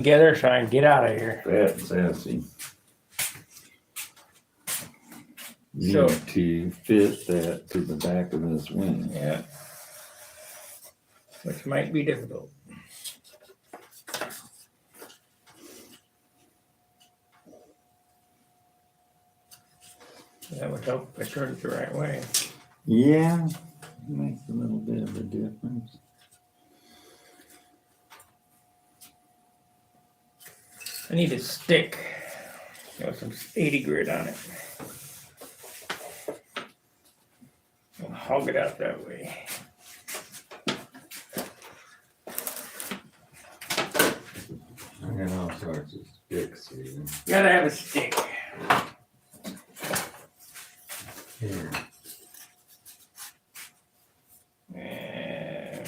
together so I can get out of here. Fat and sassy. Need So- to fit that to the back of this wing. Yeah. Which might be difficult. That would help if I turned it the right way. Yeah, makes a little bit of a difference. I need a stick. Got some 80 grit on it. I'll hog it out that way. I got all sorts of sticks here. Gotta have a stick. Here. And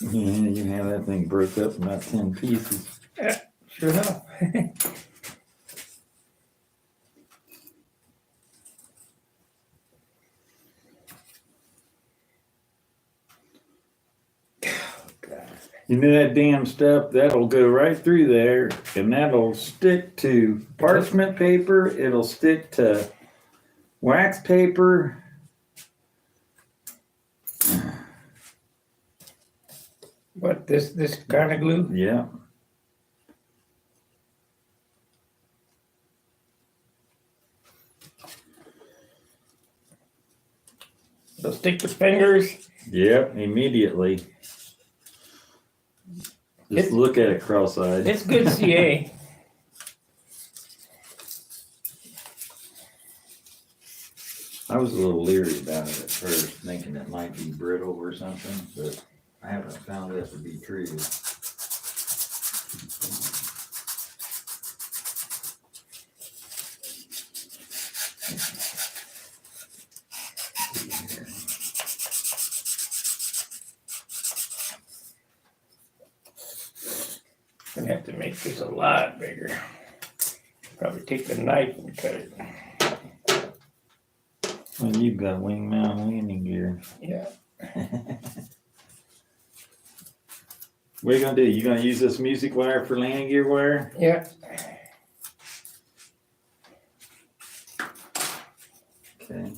Yeah, you have that thing broke up in about 10 pieces. sure enough. You know that damn stuff, that'll go right through there and that'll stick to parchment paper, it'll stick to wax paper. What, this kind of glue? Yeah. They'll stick to fingers. Yep, immediately. Just look at it cross-eyed. It's good CA. I was a little leery about it at first, thinking it might be brittle or something, but I haven't found that to be true. Gonna have to make this a lot bigger. Probably take the knife and cut it. Well, you've got wing mount landing gear. Yeah. What are you gonna do? You gonna use this music wire for landing gear wire? Yeah. Okay.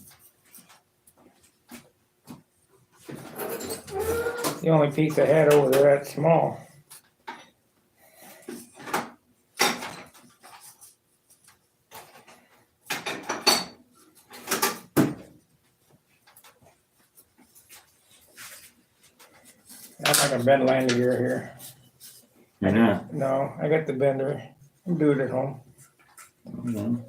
The only piece I had over there that's small. I'm not gonna bend landing gear here. You're not. No, I got the bender. I'll do it at home. Okay.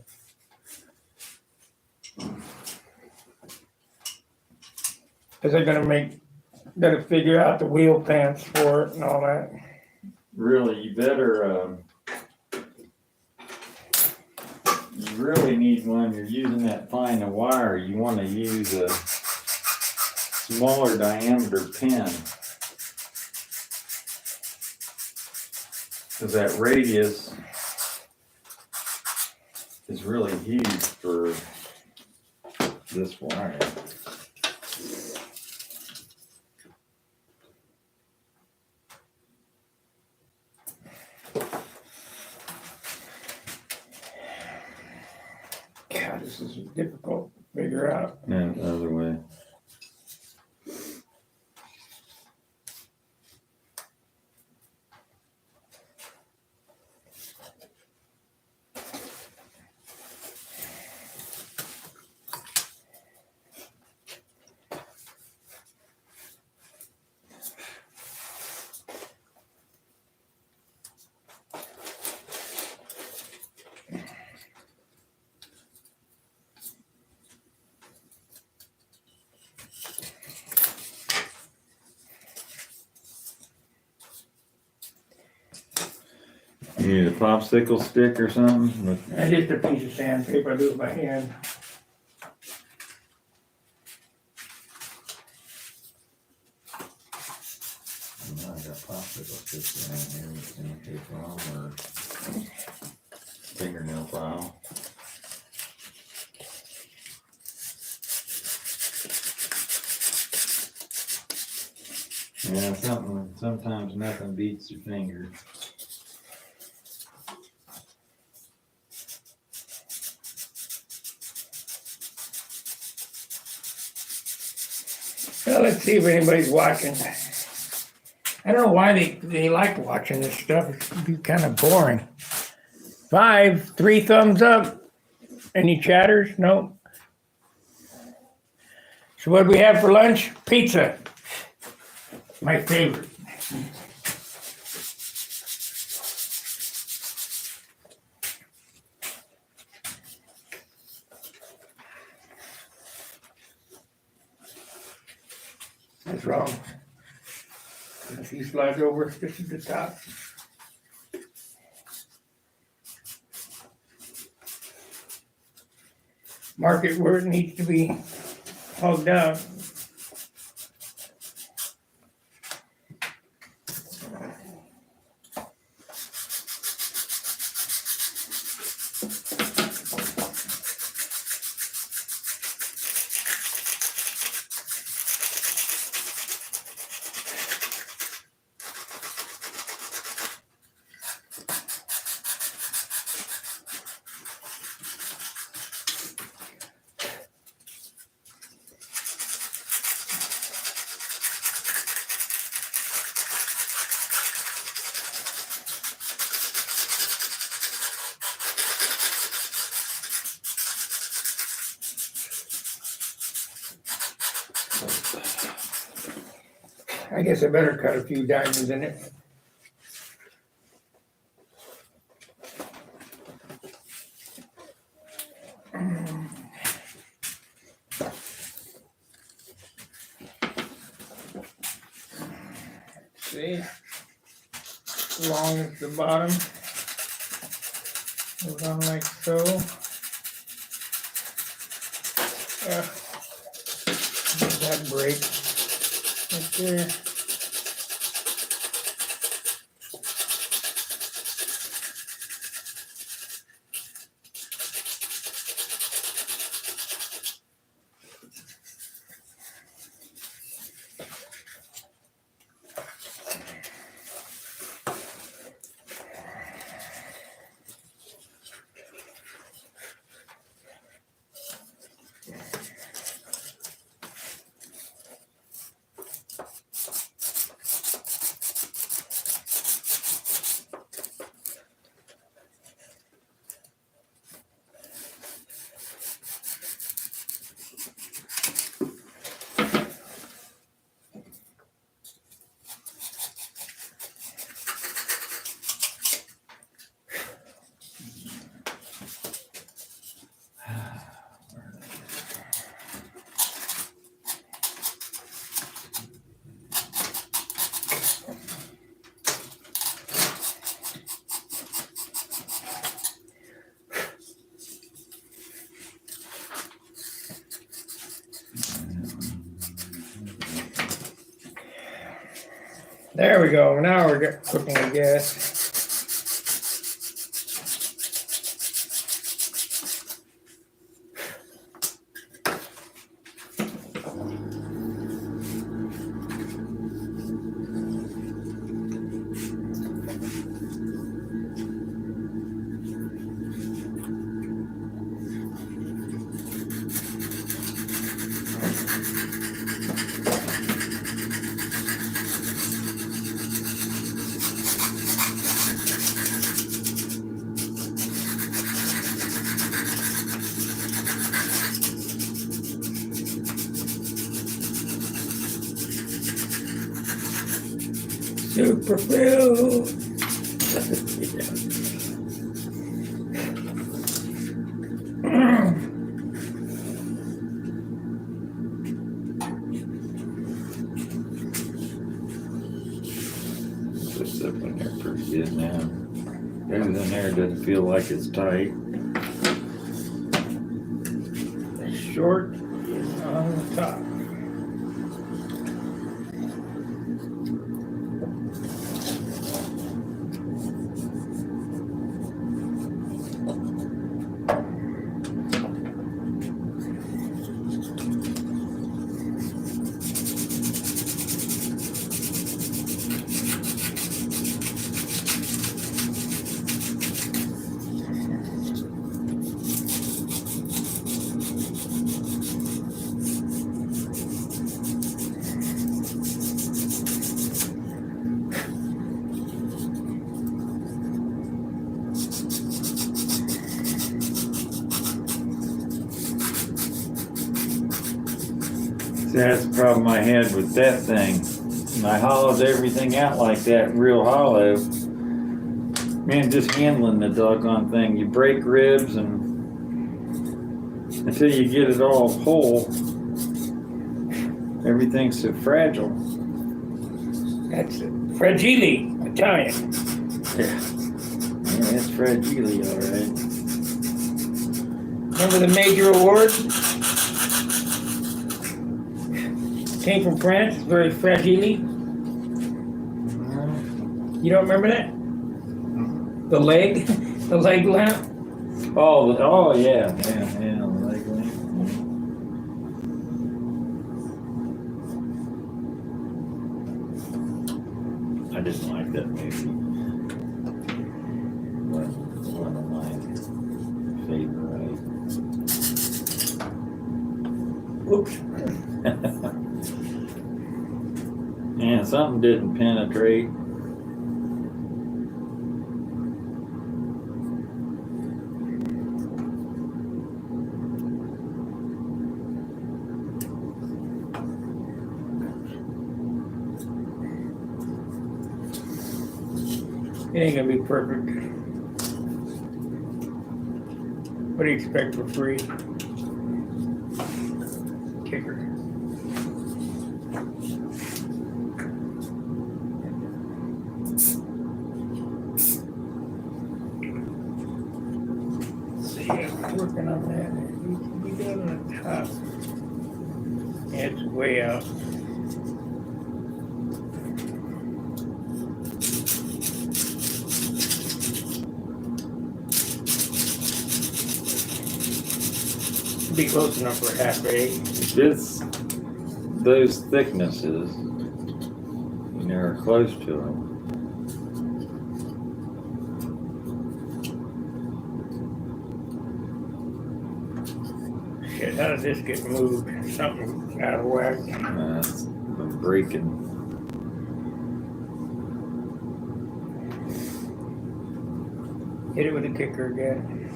Cause they're gotta figure out the wheel pants for it and all that. Really, you better, you really need one, you're using that fine of wire, you wanna use a smaller diameter pin. Cause that radius is really huge for this wire. God, this is difficult to figure out. No, the other way. You need a popsicle stick or something? I just a piece of sandpaper, I do it by hand. got popsicle sticks around here, we can take them, or fingernail file. Yeah, sometimes nothing beats your finger. Well, let's see if anybody's watching. I don't know why they like watching this stuff. It can be kind of boring. 3 thumbs up. Any chatters? No. So what do we have for lunch? Pizza. My favorite. What's wrong? If he slides over just at the top. Mark it where it needs to be hugged down. I guess I better cut a few diamonds in it. See, as long as the bottom goes on like so. That break right there. There we go. Now we're cooking, I guess. Superfood. Just up in there pretty good now. Everything there doesn't feel like it's tight. The short is on the top. That's the problem I had with that thing. And I hollowed everything out like that, real hollow. Man, just handling the doggone thing. You break ribs and until you get it all whole, everything's so fragile. That's fragile, Italian. Yeah, that's fragile, all right. Remember the major award? Came from France, very fragile. You don't remember that? The leg lamp? Oh yeah, the leg lamp. I didn't like that movie. But one of my favorite. Oops. Yeah, something didn't penetrate. It ain't gonna be perfect. What do you expect for free? Kicker. See, I'm working on that. It needs to be done on the top. Yeah, it's way out. Be close enough for half eight. Those thicknesses, when they're close to them. Shit, how does this get moved? Something's out of whack. It's been breaking. Hit it with a kicker again.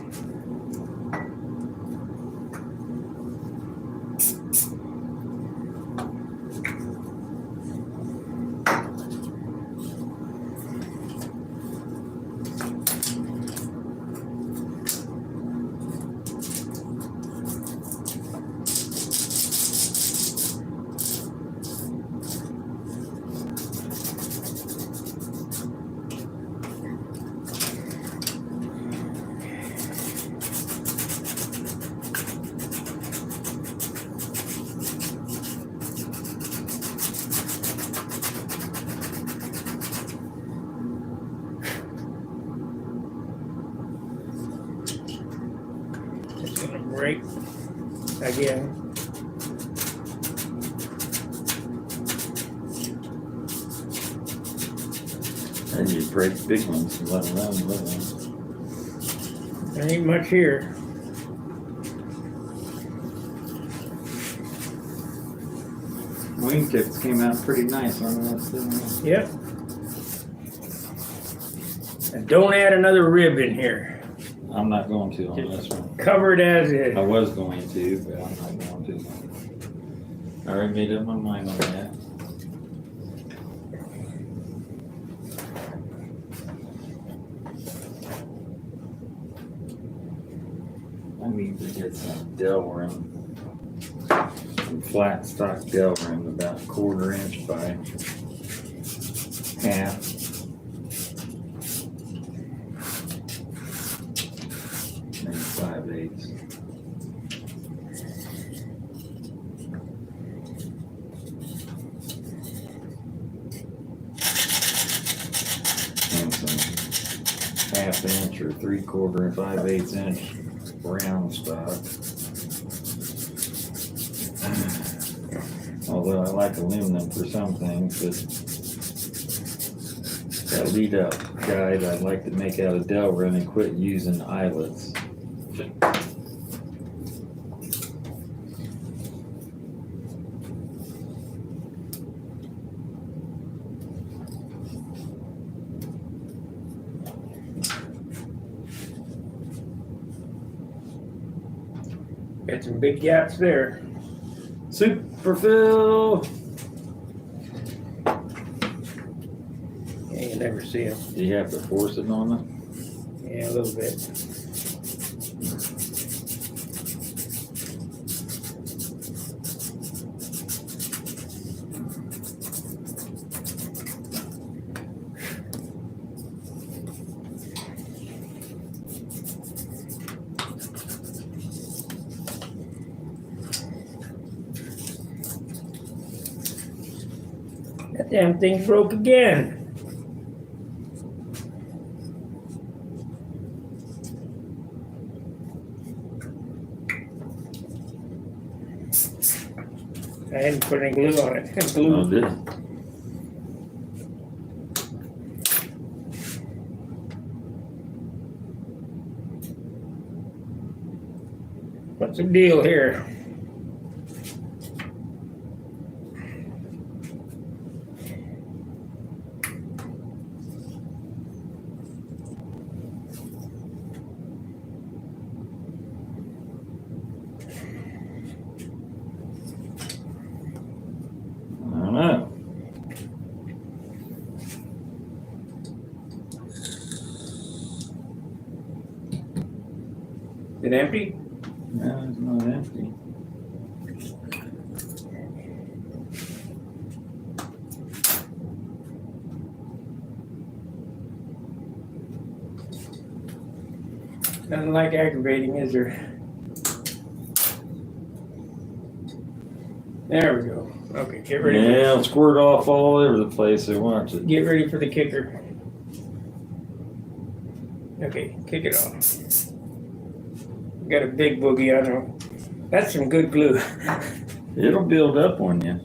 It's gonna break again. And you break big ones and let alone little ones. There ain't much here. Wingtips came out pretty nice on this, didn't they? Yep. And don't add another rib in here. I'm not going to on this one. Cover it as is. I was going to, but I'm not going to. I already made up my mind on that. I need to get some dell rim. Some flat stock dell rim, about 1/4 inch by half. Maybe 5/8. And some 1/2 inch or 3/4 and 5/8 inch round stock. Although I like aluminum for some things, but that lead up guide I'd like to make out of dell rim and quit using eyelets. Got some big gaps there. Soup. for Phil. Yeah, you never see them. Do you have to force it on them? Yeah, a little bit. That damn thing broke again. I hadn't put any glue on it. Glue. Oh, did it? What's the deal here? I don't know. Is it empty? No, it's not empty. Nothing like aggravating, is there? There we go. Okay, get ready. Yeah, it'll squirt off all over the place at once. Get ready for the kicker. Okay, kick it off. Got a big boogie on it. That's some good glue. It'll build up on you.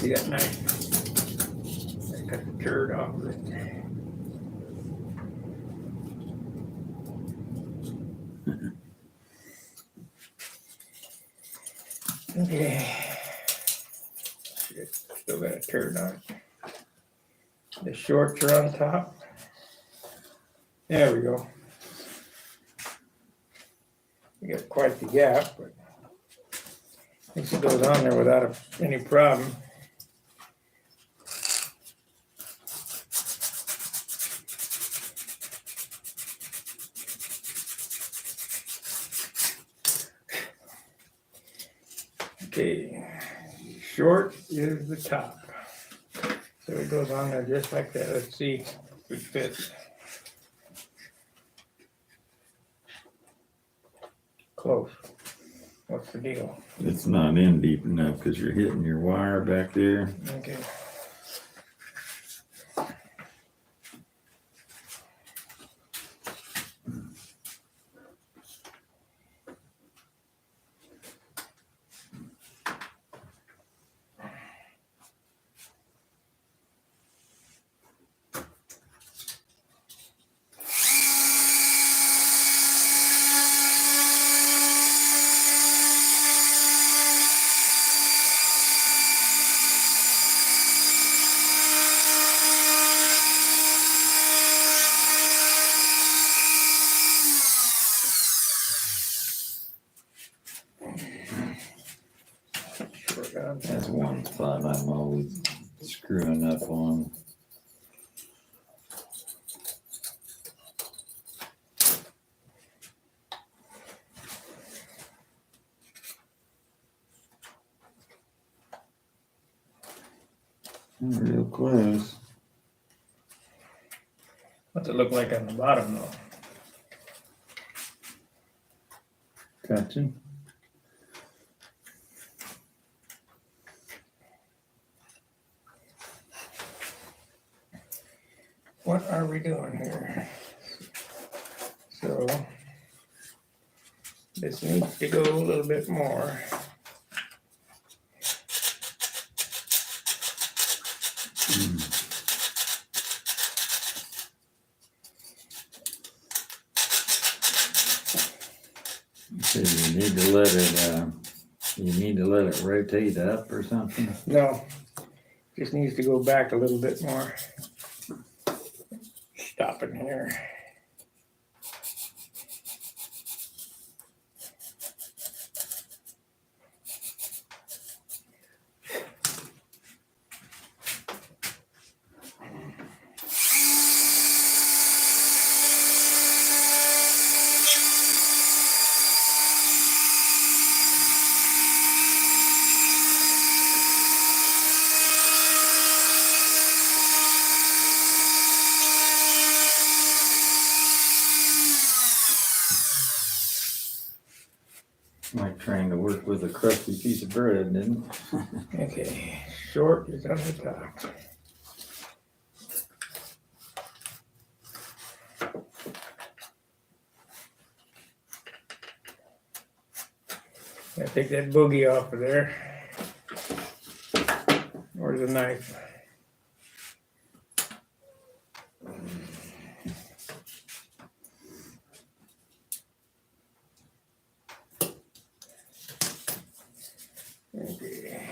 See that knife? I cut the turd off of it. Okay. Still got a turd on it. The shorts are on top. There we go. We got quite the gap, but I think it goes on there without any problem. Okay, short is the top. So it goes on there just like that. Let's see if it fits. Close. What's the deal? It's not in deep enough because you're hitting your wire back there. Okay. That's one spot I'm always screwing up on. Real close. What's it look like on the bottom though? Touching. What are we doing here? So this needs to go a little bit more. So you need to let it rotate up or something. No, just needs to go back a little bit more. Stop it here. Like trying to work with a crusty piece of bread, didn't it? Okay, short is on the top. Gotta take that boogie off of there. Where's the knife? Okay.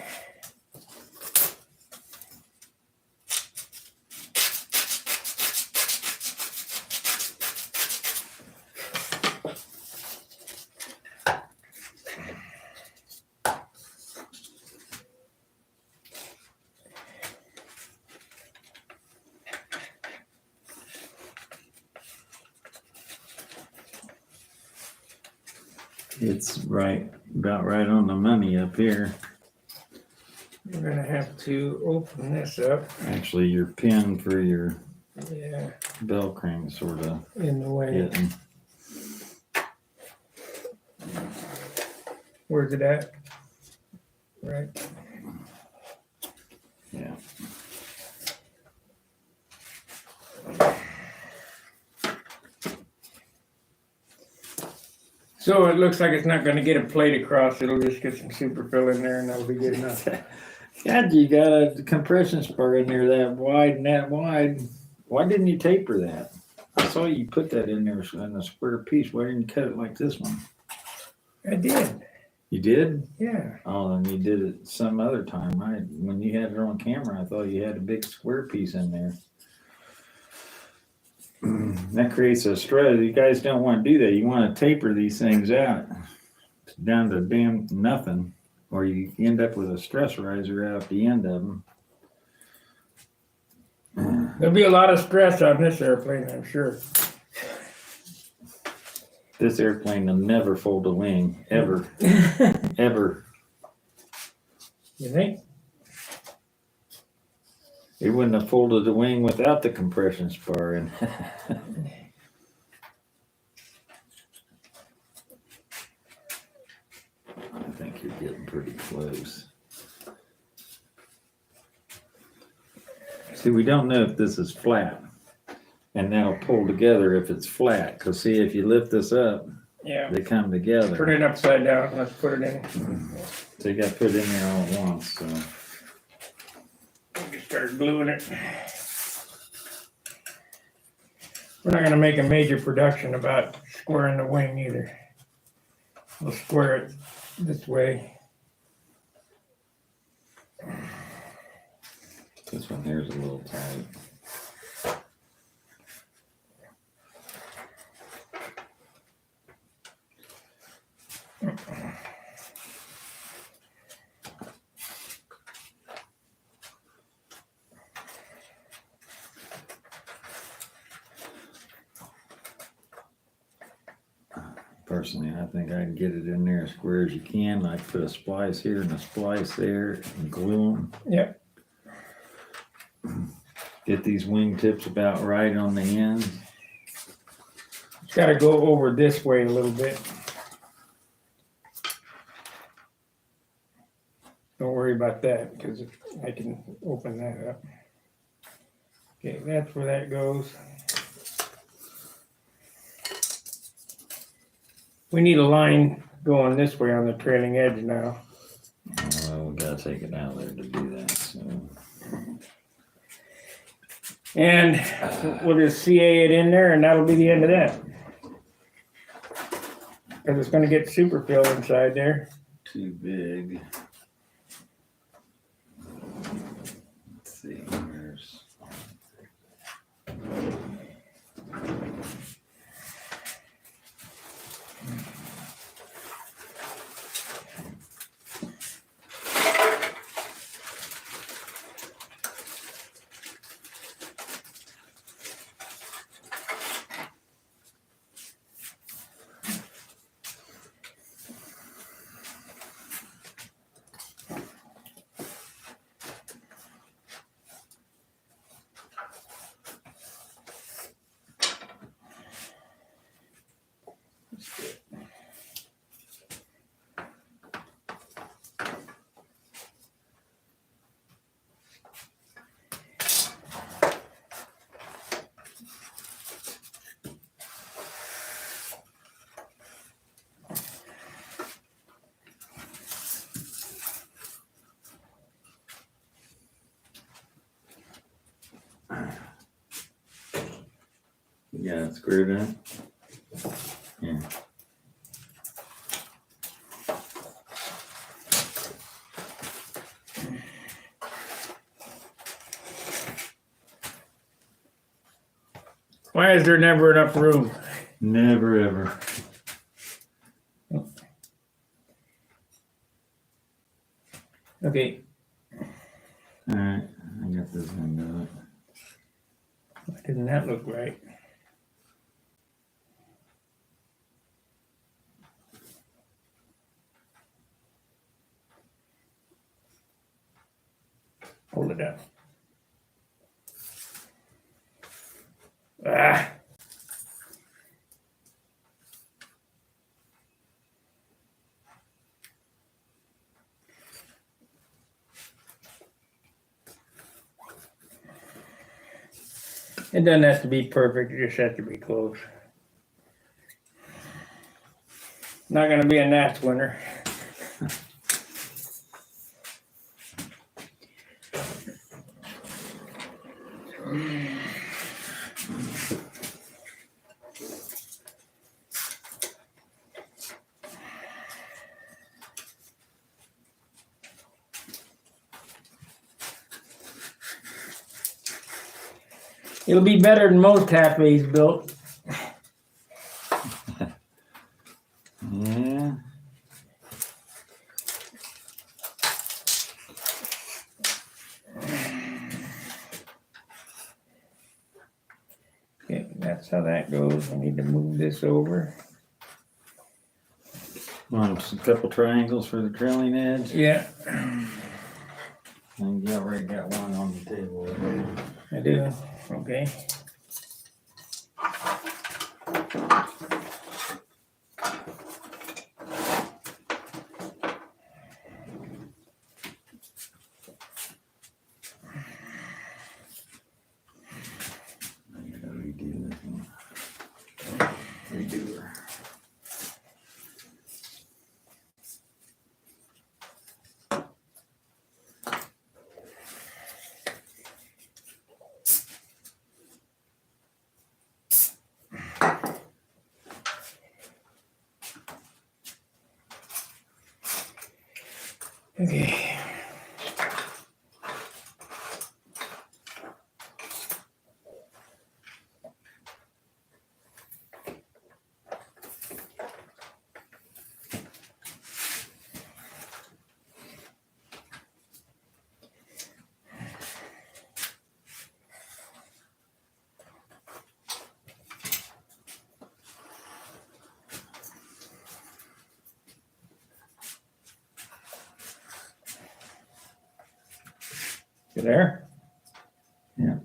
It's about right on the money up here. We're gonna have to open this up. Actually, your pin for your Yeah, bell crank sort of in the way. hitting. Where's it at? Right. Yeah. So it looks like it's not gonna get a plate across. It'll just get some super fill in there and that'll be good enough. God, you got a compression spur in there that wide and that wide. Why didn't you taper that? I saw you put that in there in a square piece. Why didn't you cut it like this one? I did. You did? Yeah. Oh, and you did it some other time, right? When you had it on camera, I thought you had a big square piece in there. That creates a stress. You guys don't want to do that. You want to taper these things out down to damn nothing, or you end up with a stress riser out the end of them. There'll be a lot of stress on this airplane, I'm sure. This airplane will never fold a wing, ever, ever. You think? It wouldn't have folded the wing without the compression spar in. I think you're getting pretty close. See, we don't know if this is flat, and that'll pull together if it's flat. Because see, if you lift this up, Yeah. they come together. Turn it upside down. Let's put it in. So you got to put it in there all at once. So. Just start gluing it. We're not gonna make a major production about squaring the wing either. We'll square it this way. This one here is a little tight. Personally, I think I can get it in there as square as you can. Like put a splice here and a splice there and glue them. Yep. Get these wingtips about right on the end. It's gotta go over this way a little bit. Don't worry about that because I can open that up. Okay, that's where that goes. We need a line going this way on the trailing edge now. Well, we gotta take it out there to do that. So. And we'll just CA it in there and that'll be the end of that. because it's going to get super filled inside there. Too big. Let's see, where's. Yeah, it's screwed in. Yeah. Why is there never enough room? Never ever. Okay, Alright, I got this end of it. why didn't that look right? Hold it up. Ah. It doesn't have to be perfect, it just has to be close. Not gonna be a Nats winner. It'll be better than most halfways built. Yeah. Okay, that's how that goes. I need to move this over. Want a couple triangles for the trailing edge? Yeah, And you already got one on the table already. I do. Okay. I gotta redo this one. Redo her. Okay. You there? Yeah.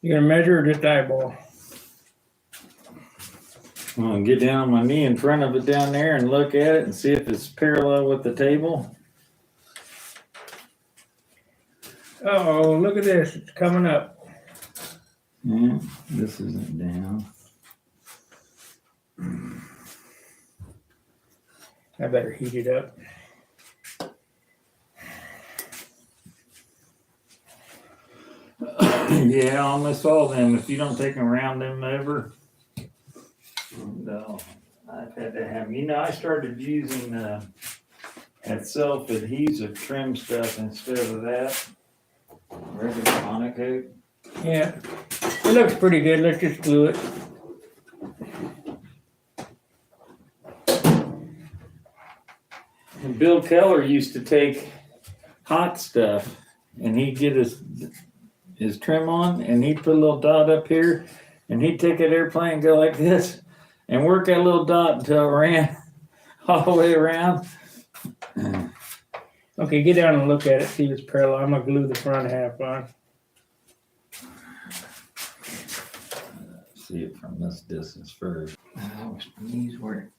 You gonna measure or just eyeball? I'm gonna get down on my knee in front of it down there and look at it and see if it's parallel with the table. Oh, look at this. It's coming up. Yeah, this isn't down. I better heat it up. Yeah, almost all of them. If you don't take them around them ever, no. I've had to have. I started using that self-adhesive trim stuff instead of that regular Monocoat. Yeah. It looks pretty good. Let's just glue it. And Bill Keller used to take hot stuff and he'd get his trim on and he'd put a little dot up here and he'd take an airplane and go like this and work that little dot until it ran all the way around. Okay, get down and look at it. See if it's parallel. I'm gonna glue the front half on. See it from this distance first. I wish my knees work.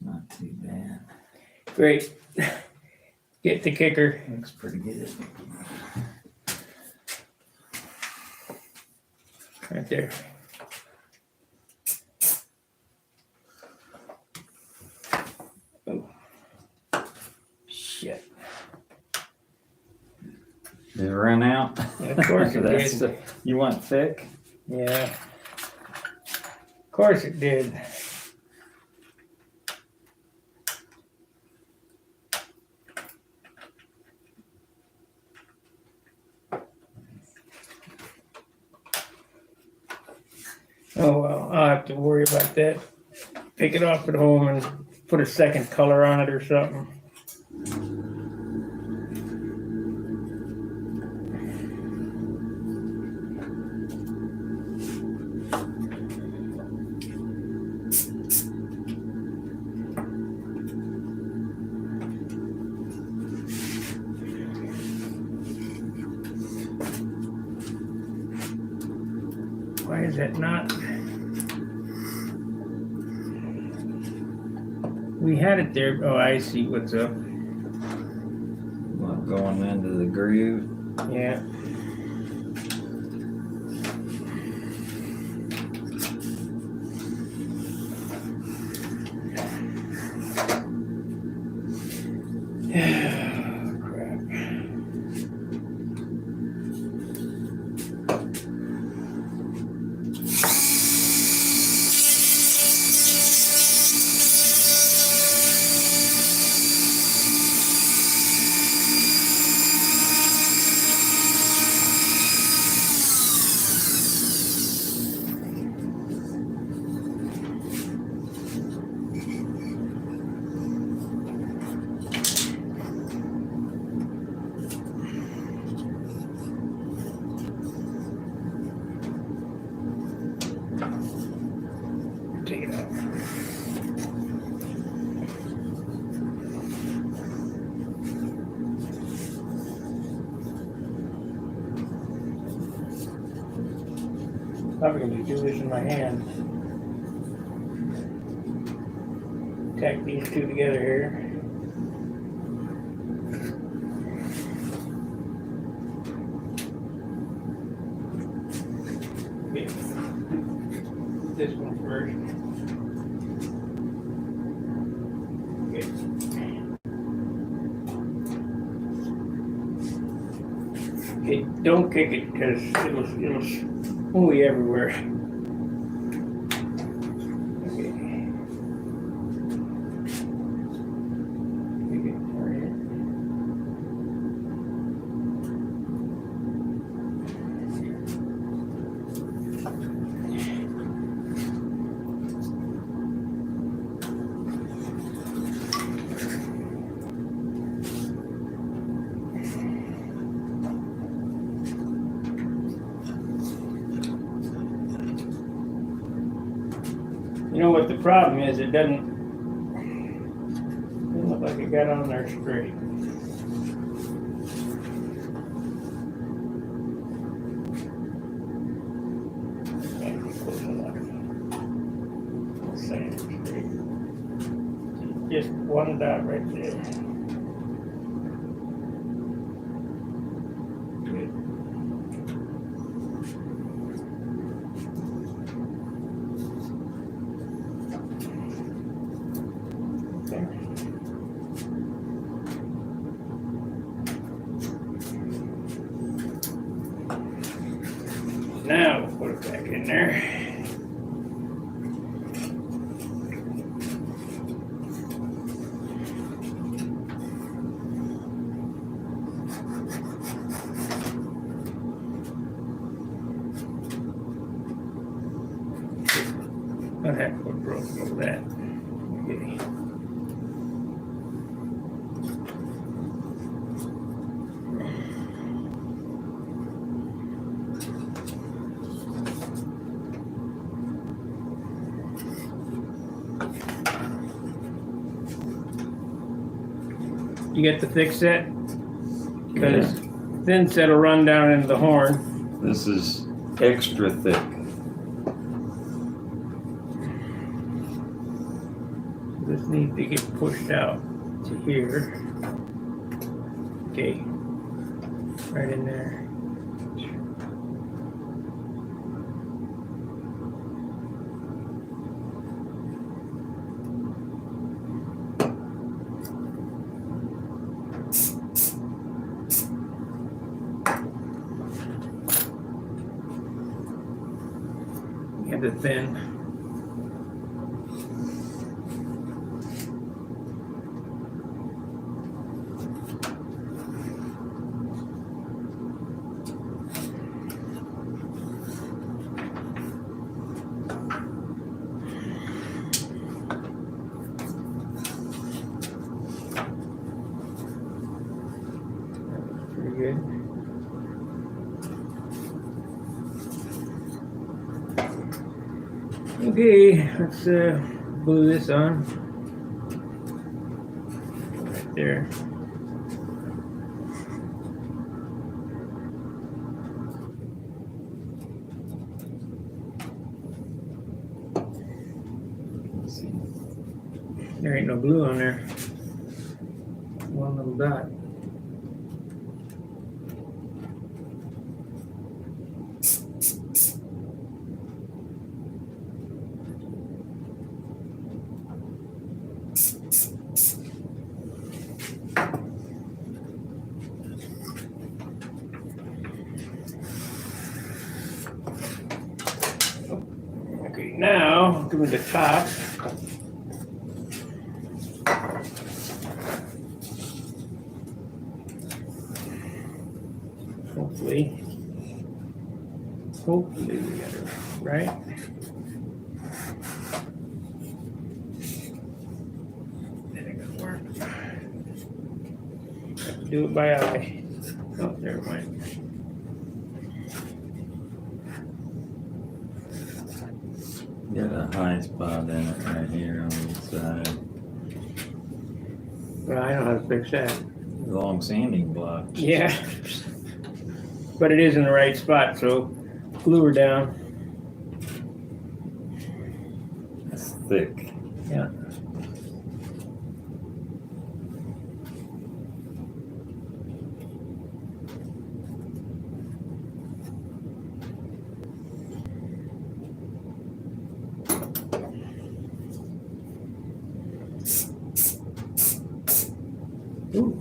Not too bad. Great. Get the kicker. Looks pretty good. Right there. Oh. Shit. Did it run out? Yeah, of course it did. You want thick? Yeah. Of course it did. Oh well, I'll have to worry about that. Pick it off at home and put a second color on it or something. Why is that not? We had it there. Oh, I see what's up. Not going into the groove. Yeah. Crap. Take it out. Probably gonna do this in my hand. Tack these two together here. Okay. This one first. Okay, don't kick it because it'll smooth everywhere. Okay. Kick it, turn it. You know what the problem is? It doesn't look like it got on there straight. one dot right there. Good. Okay. Now we'll put it back in there. I'll have to put rope over that. Okay. You get the thick set? Because thin set will run down into the horn. This is extra thick. This needs to get pushed out to here. Okay. Right in there. Get it thin. Pretty good. Okay, let's glue this on. Right there. Let's see. There ain't no glue on there. One little dot. Okay, now give me the top. Hopefully we got it right. That ain't gonna work. Have to do it by eye. Oh, there it went. Got a high spot in it right here on the side. Well, I know how to fix that. Long sanding block. Yeah. But it is in the right spot, so glue her down. That's thick. Yeah. Ooh.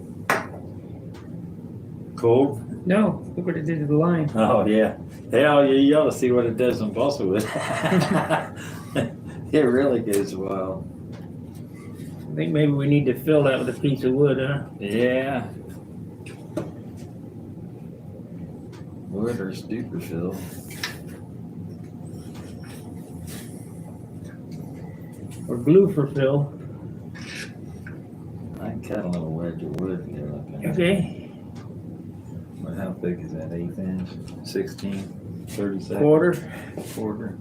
Cold? No, look what it did to the line. Oh yeah. Hell yeah, you ought to see what it does in balsa wood. It really goes wild. I think maybe we need to fill that with a piece of wood, huh? Yeah. Wood or stupor fill. Or glue for fill. I can cut a little wedge of wood here. Okay. But how thick is that? 1/8 inch? 16? 32? Quarter. Quarter.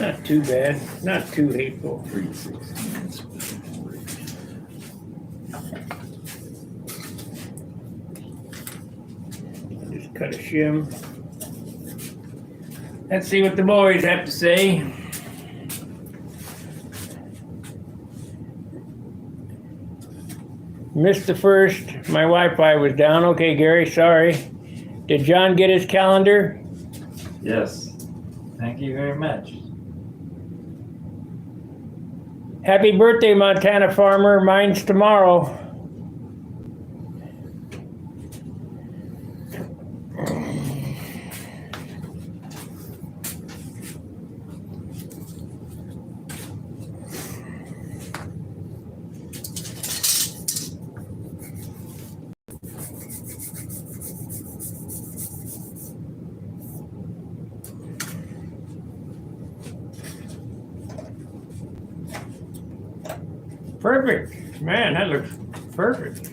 Not too bad, not too hateful. 3/16. Just cut a shim. Let's see what the boys have to say. Missed the first. My Wi-Fi was down. Okay, Gary, sorry. Did John get his calendar? Yes. Thank you very much. Happy birthday, Montana farmer. Mine's tomorrow. Perfect. Man, that looks perfect.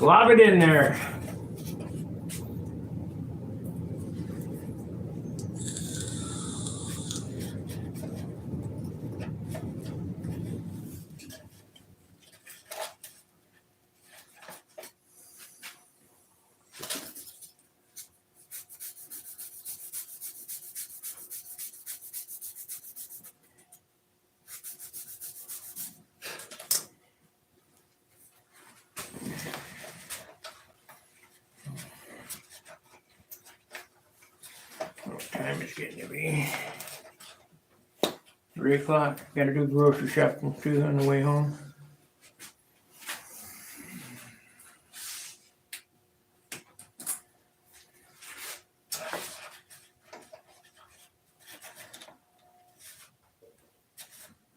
Lob it in there. What time is getting to be? 3 o'clock. Gotta do grocery shopping too on the way home.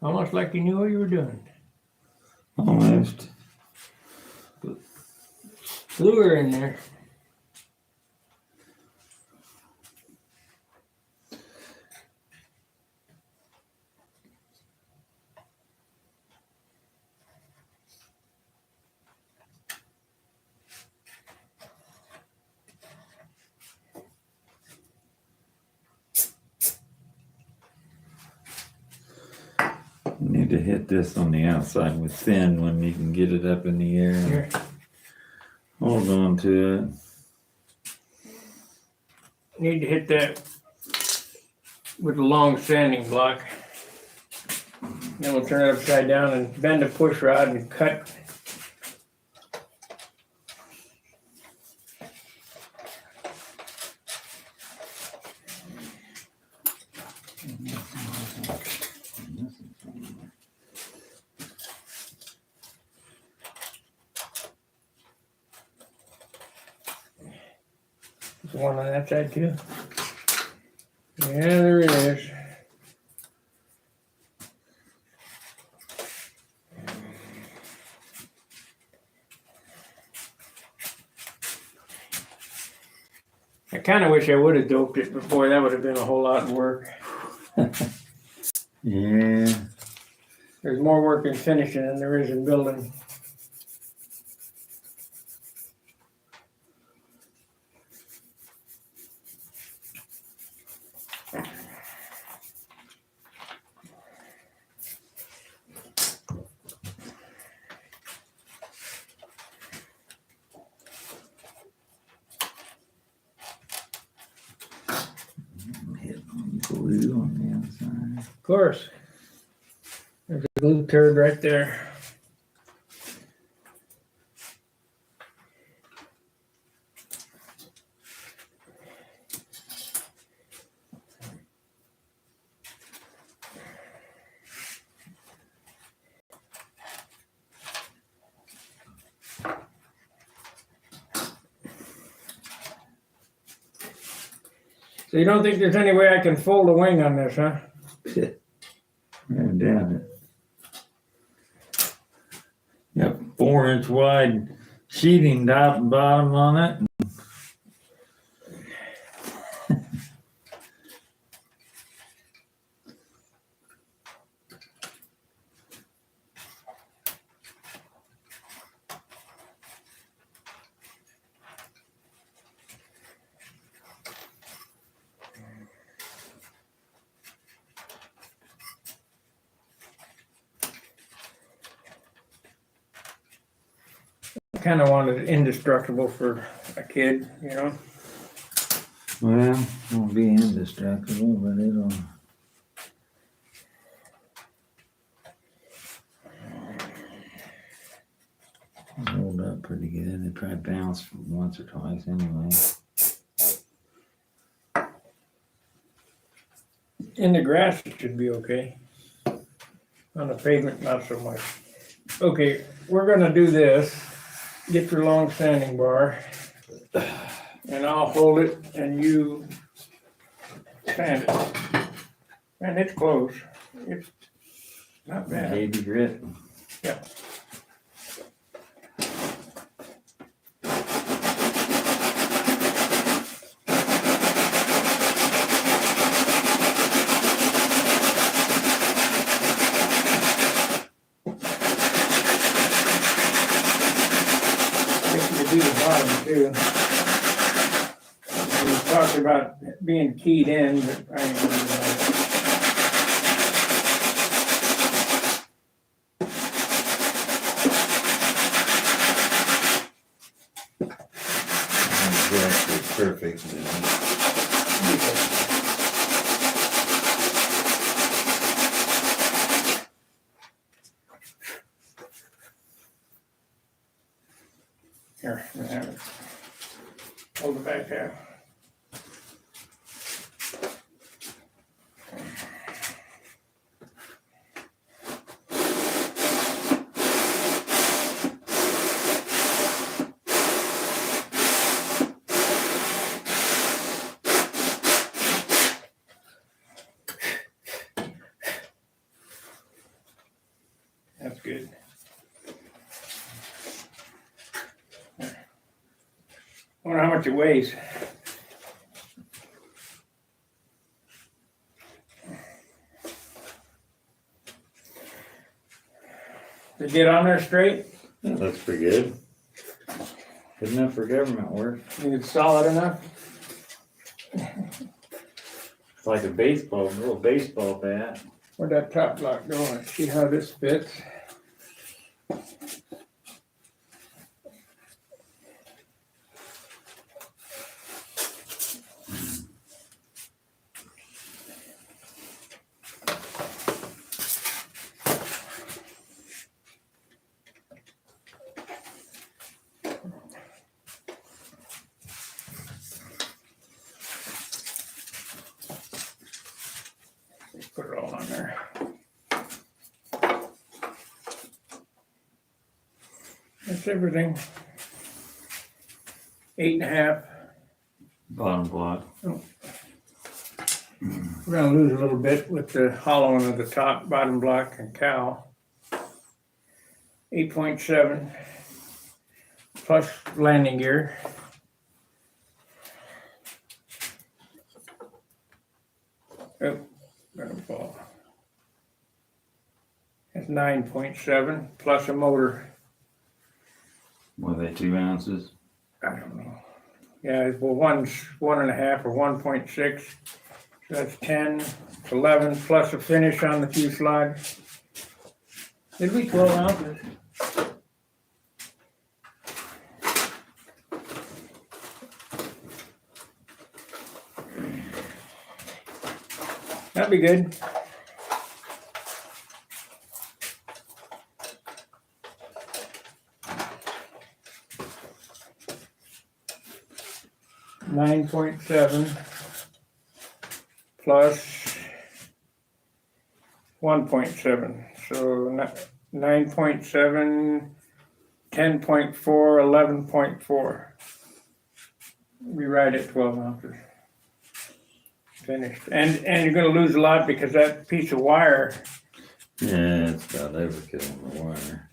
Almost like you knew what you were doing. Almost. Glue her in there. You need to hit this on the outside with thin when you can get it up in the air. Here. Hold on to it. Need to hit that with a long sanding block. Then we'll turn it upside down and bend the push rod and cut. There's one on that side too. Yeah, there it is. I kind of wish I would have doped it before. That would have been a whole lot of work. Yeah. There's more work in finishing than there is in building. Hit glue on the outside. Of course. There's a glue turd right there. So you don't think there's any way I can fold a wing on this, huh? I doubt it. Got 4-inch wide sheeting top and bottom on it. kind of wanted it indestructible for a kid, you know? Well, it won't be indestructible, but it'll. Hold up pretty good. It probably bounced once or twice anyway. In the grass, it should be okay. On the pavement, not so much. Okay, we're gonna do this. Get your long standing bar. And I'll hold it and you sand it. And it's close. It's not bad. Baby grit. Yeah. Do the bottom too. We talked about being keyed in, but I ain't gonna do that. Exactly perfect. Here, you have it. Hold it back out. That's good. I wonder how much it weighs. Did it get on there straight? That looks pretty good. Good enough for government work. Think it's solid enough? It's like a little baseball bat. Where'd that top block go? Let's see how this fits. Put it all on there. That's everything. 8.5. Bottom block. We're gonna lose a little bit with the hollowing of the top, bottom block and cowl. 8.7 plus landing gear. Oh, gonna fall. That's 9.7 plus a motor. Were they 2 ounces? I don't know. Yeah, well, one's 1.5 or 1.6. So that's 10, it's 11 plus a finish on the fuselage. It'll be 12 ounces. That'd be good. $9.7 plus 1.7, so 9.7, 10.4, 11.4. We ride at 12 ounces. Finished. And you're gonna lose a lot because that piece of wire. Yeah, it's about overkill on the wire.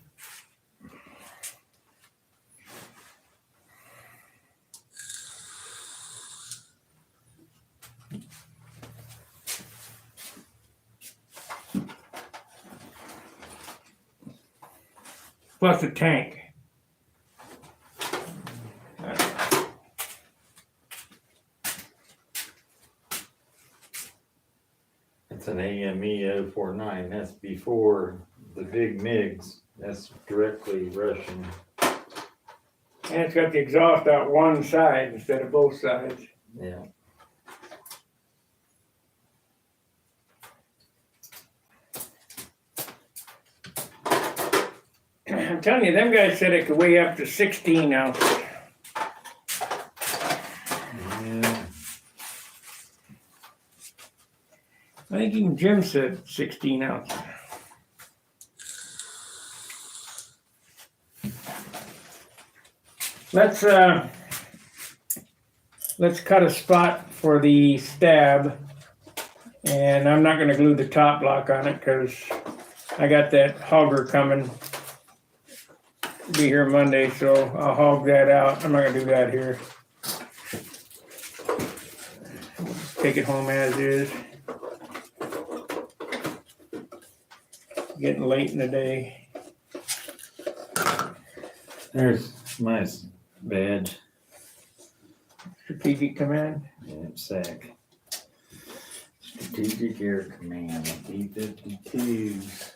Plus a tank. It's an AME 049. That's before the big MiGs. That's directly Russian. And it's got the exhaust out one side instead of both sides. Yeah. I'm telling you, them guys said it could weigh up to 16 ounces. Yeah. I think even Jim said 16 ounces. Let's cut a spot for the stab, and I'm not going to glue the top block on it because I got that hogger coming. Be here Monday, so I'll hog that out. I'm not going to do that here. Take it home as is. Getting late in the day. There's my badge. Strategic Command. Yeah, SAC. Strategic Air Command, B-52s.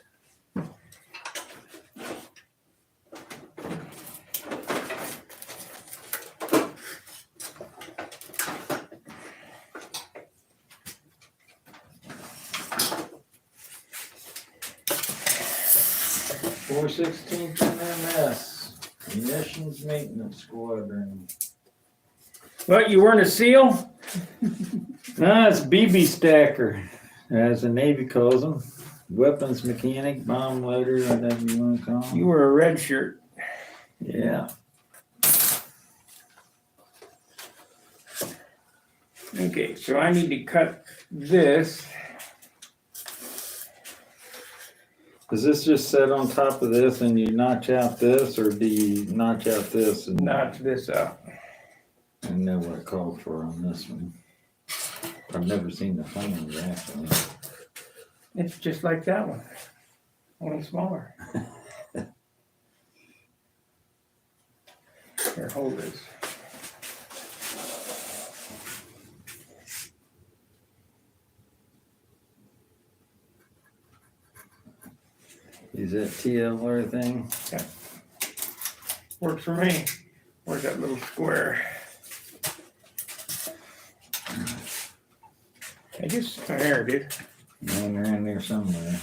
.416 MS, Munitions Maintenance Squadron. What, you weren't a SEAL? No, it's BB stacker, as the Navy calls them. Weapons mechanic, bomb loader, whatever you want to call them. You were a red shirt. Yeah. Okay, so I need to cut this. Does this just set on top of this and you notch out this, or do you notch out this and Notch this out. I know what it called for on this one. I've never seen the flames actually. It's just like that one, only smaller. Here, hold this. Is that TLR thing? Yeah. Works for me. Where's that little square? I just, oh, there it is. And they're in there somewhere.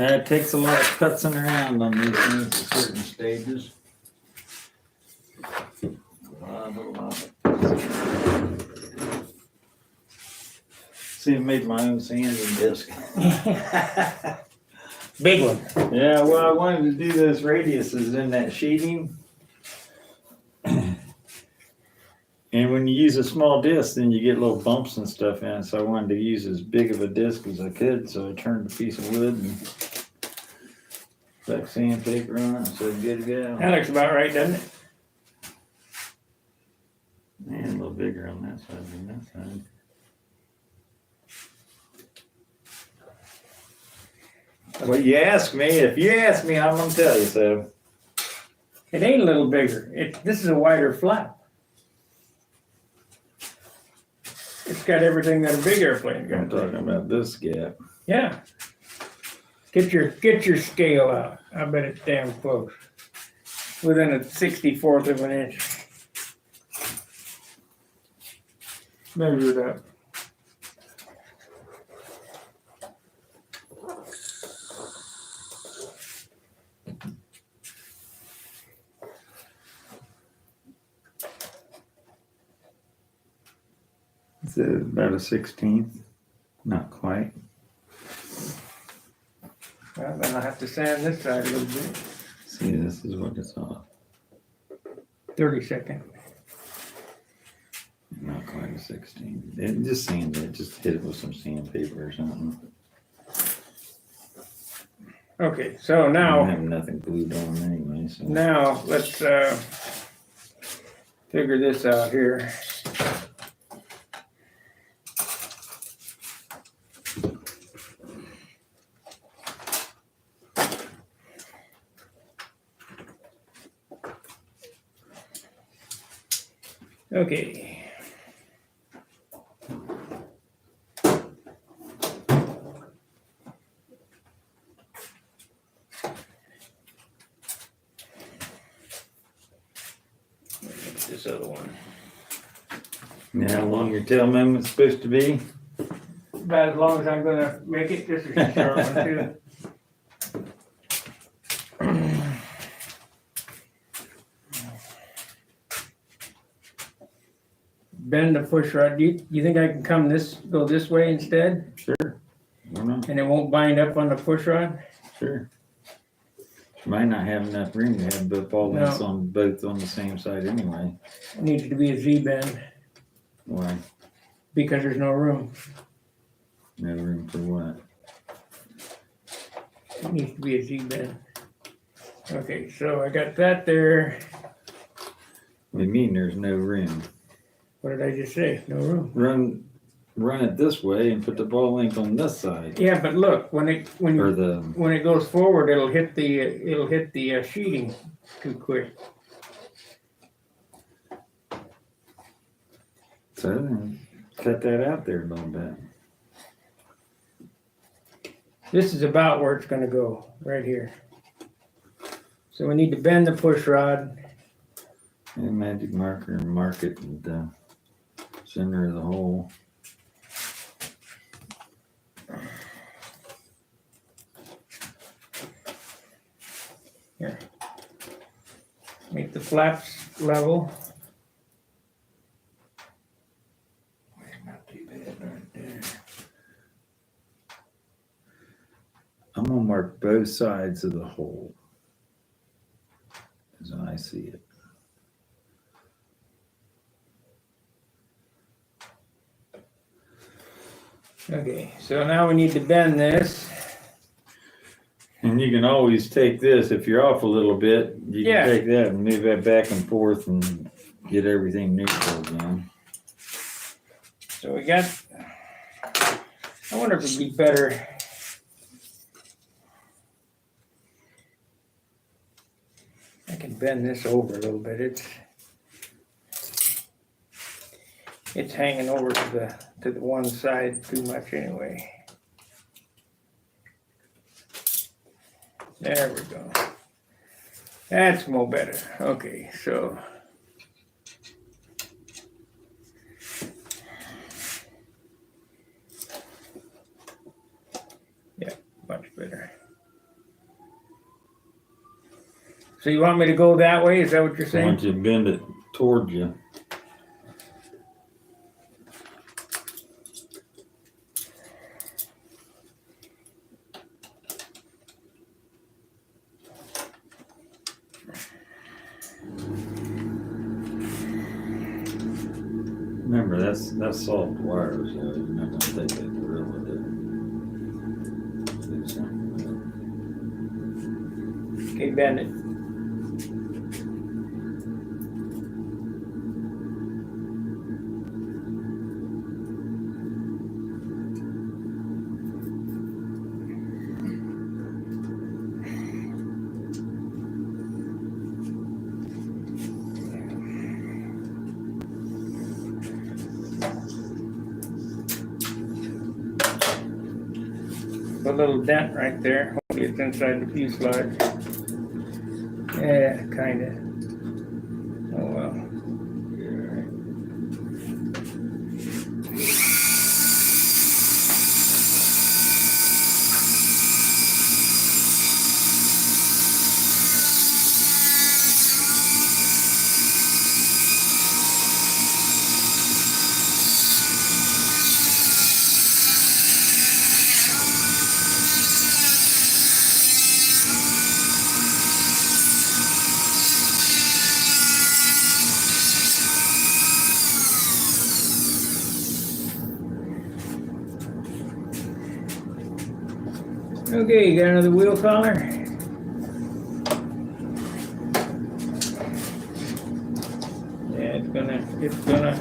It takes a lot of putzing around on these things at certain stages. A lot. See, I made my own sanding disc. Big one. Yeah, well, I wanted to do those radiuses in that sheeting. And when you use a small disc, then you get little bumps and stuff in it. So I wanted to use as big of a disc as I could. So I turned a piece of wood and stuck sandpaper on it, so good to go. That looks about right, doesn't it? And a little bigger on that side than that side. Well, you ask me. If you ask me, I'm gonna tell you so. It ain't a little bigger. This is a wider flap. It's got everything that a big airplane I'm got. talking about this gap. Yeah. Get your scale out. I bet it's damn close. Within a 64th of an inch. Measure it up. It's about a 16th. Not quite. Well, then I'll have to sand this side a little bit. See, this is what it's off. 32nd. Not quite a 16. It just sand it. Just hit it with some sandpaper or something. Okay, so I now, have nothing glued on anyway. So. now let's figure this out here. Okay. What's this other one? Now, how long your tail moment's supposed to be? About as long as I'm gonna make it. This is a short one too. Bend the push rod. Do you think I can go this way instead? Sure. Why not? And it won't bind up on the push rod? Sure. You might not have enough room to have both ball links No. on both on the same side anyway. It needs to be a Z bend Why? because there's no room. No room for what? It needs to be a Z bend. Okay, so I got that there. What do you mean there's no room? What did I just say? No room. Run it this way and put the ball link on this side. Yeah, but look, when it goes forward, it'll hit the sheeting too quick. So then cut that out there a little bit. This is about where it's going to go, right here. So we need to bend the push rod. And magic marker and mark it in the center of the hole. Here. Make the flaps level. Not too bad right there. I'm gonna mark both sides of the hole as I see it. Okay, so now we need to bend this. And you can always take this, if you're off a little bit, you Yeah. can take that and move that back and forth and get everything neutral again. So we got, I wonder if it'd be better. I can bend this over a little bit. It's hanging over to the one side too much anyway. There we go. That's more better. Okay, so. Yeah, much better. So you want me to go that way? Is that what you're I saying? want you to bend it toward you. Remember, that's soft wire, so you're not gonna take that drill with it. Do something with it. Okay, bend it. A little dent right there. Hopefully it's inside the fuselage. Yeah, kinda. Oh well. Okay, you got another wheel collar? Yeah, it's gonna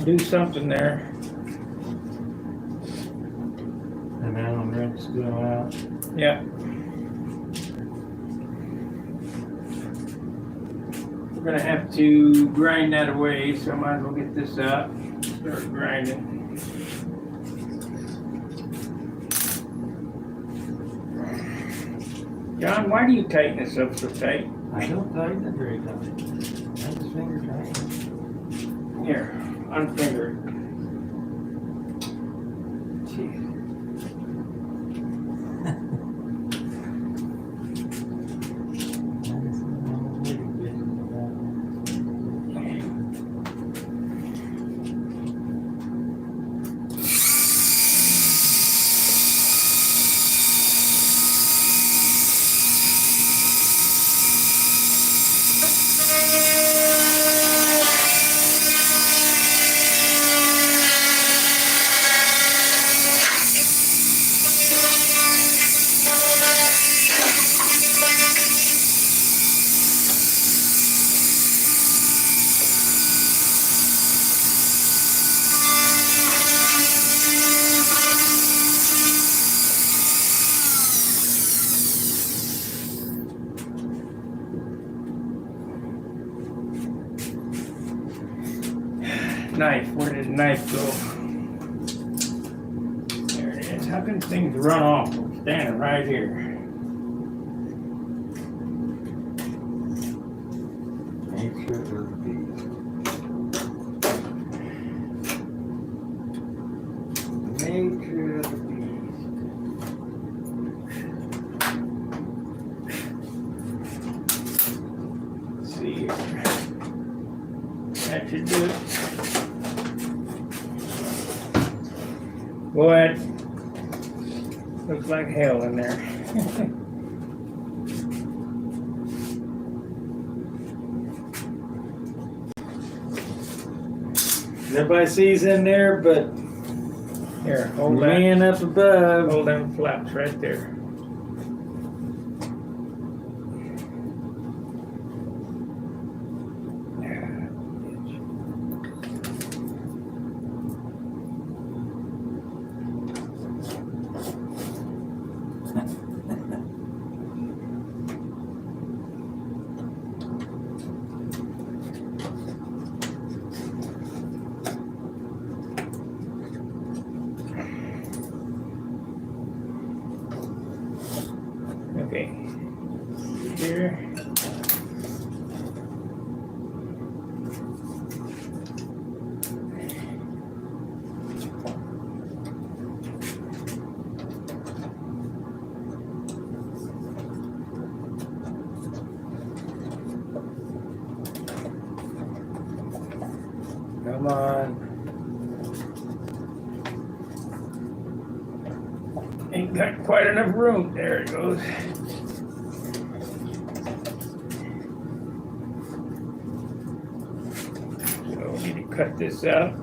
do something there. And Allen wrench go out. Yeah. We're gonna have to grind that away, so I might as well get this out, start grinding. John, why do you tighten this up so tight? I don't tighten it very tight. I just finger tighten. Here, unfinger it. Jeez. Knife, where did the knife go? There it is. How can things run off? I'm standing right here. Make sure they're bees. Make sure they're bees. Let's see here. That should do it. Boy, it looks like hell in there. Nobody sees in there, but Here, hold that. man up above. Hold them flaps right there. Okay. Here. Come on. Ain't got quite enough room. There it goes. So we need to cut this out.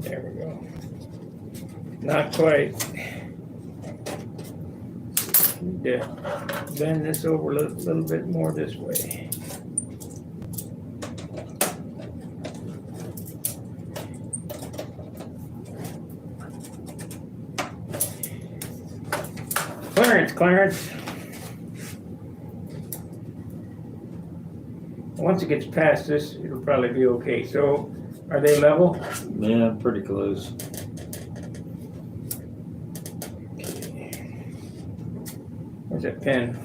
There we go. Not quite. Need to bend this over a little bit more this way. Clarence. Once it gets past this, it'll probably be okay. So, are they level? Yeah, pretty close. Where's that pen?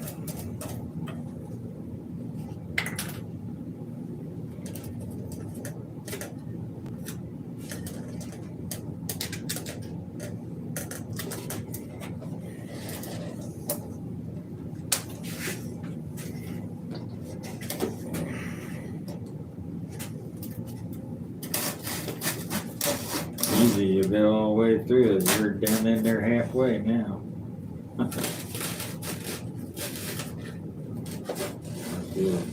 you, you go all the way through it. You're down in there halfway now. That's good.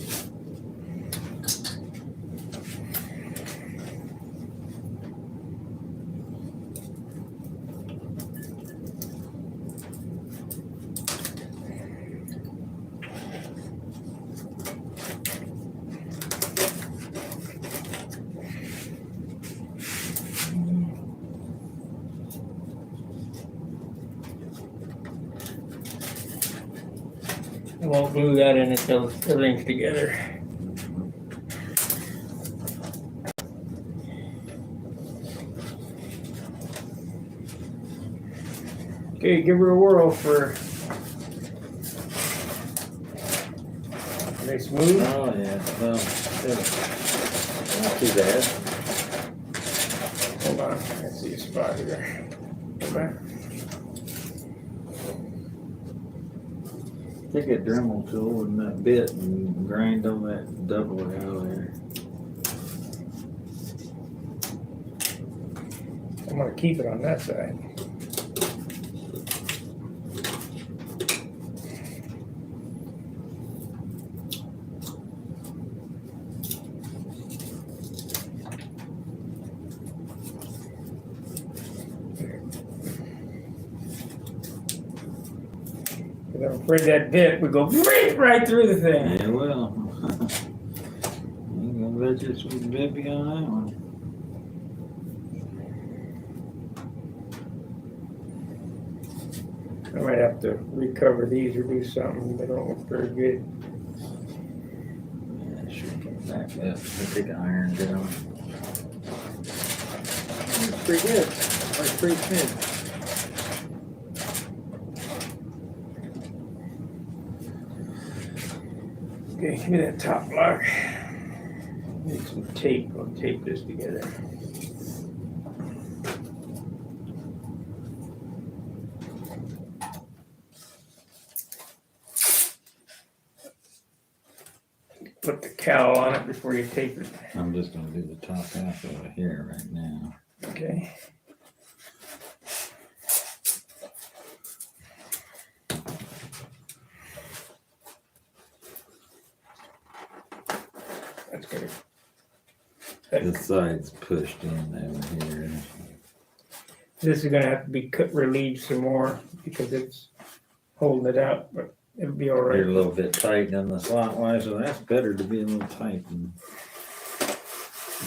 I won't glue that in until everything's together. Okay, give her a whirl for. Are they smooth? Oh, yeah. Well, not too bad. Hold on, I see a spot here. Go back. Take that Dremel tool and that bit and grind on that double out of there. I'm gonna keep it on that side. Because I'm afraid that bit would go right through the thing. Yeah, well. I'm gonna bet you some bippy on that one. I might have to recover these or do something. They don't look very good. Yeah, should come back up. I'll take an iron down. That's pretty good. That's pretty good. Okay, give me that top block. Need some tape. I'll tape this together. Put the cowl on it before you tape it. I'm just gonna do the top half of it here right now. Okay. That's good. The side's pushed in over here. This is gonna have to be cut, relieved some more because it's holding it out, but it'll be all You're a right. little bit tight on the slot wise, so that's better to be a little tight and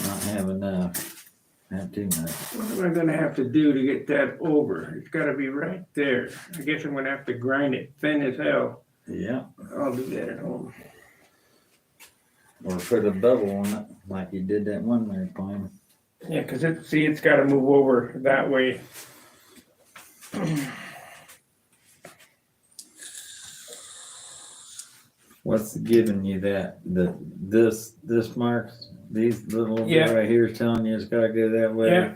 not have enough, have too much. What am I gonna have to do to get that over? It's gotta be right there. I guess I'm gonna have to grind it thin as hell. Yeah, I'll do that at home. or put a bubble on it, like you did that one airplane. Yeah, cause it's gotta move over that way. What's giving you that? This marks, these little Yeah. bit right here is telling you it's gotta go that way? Yeah.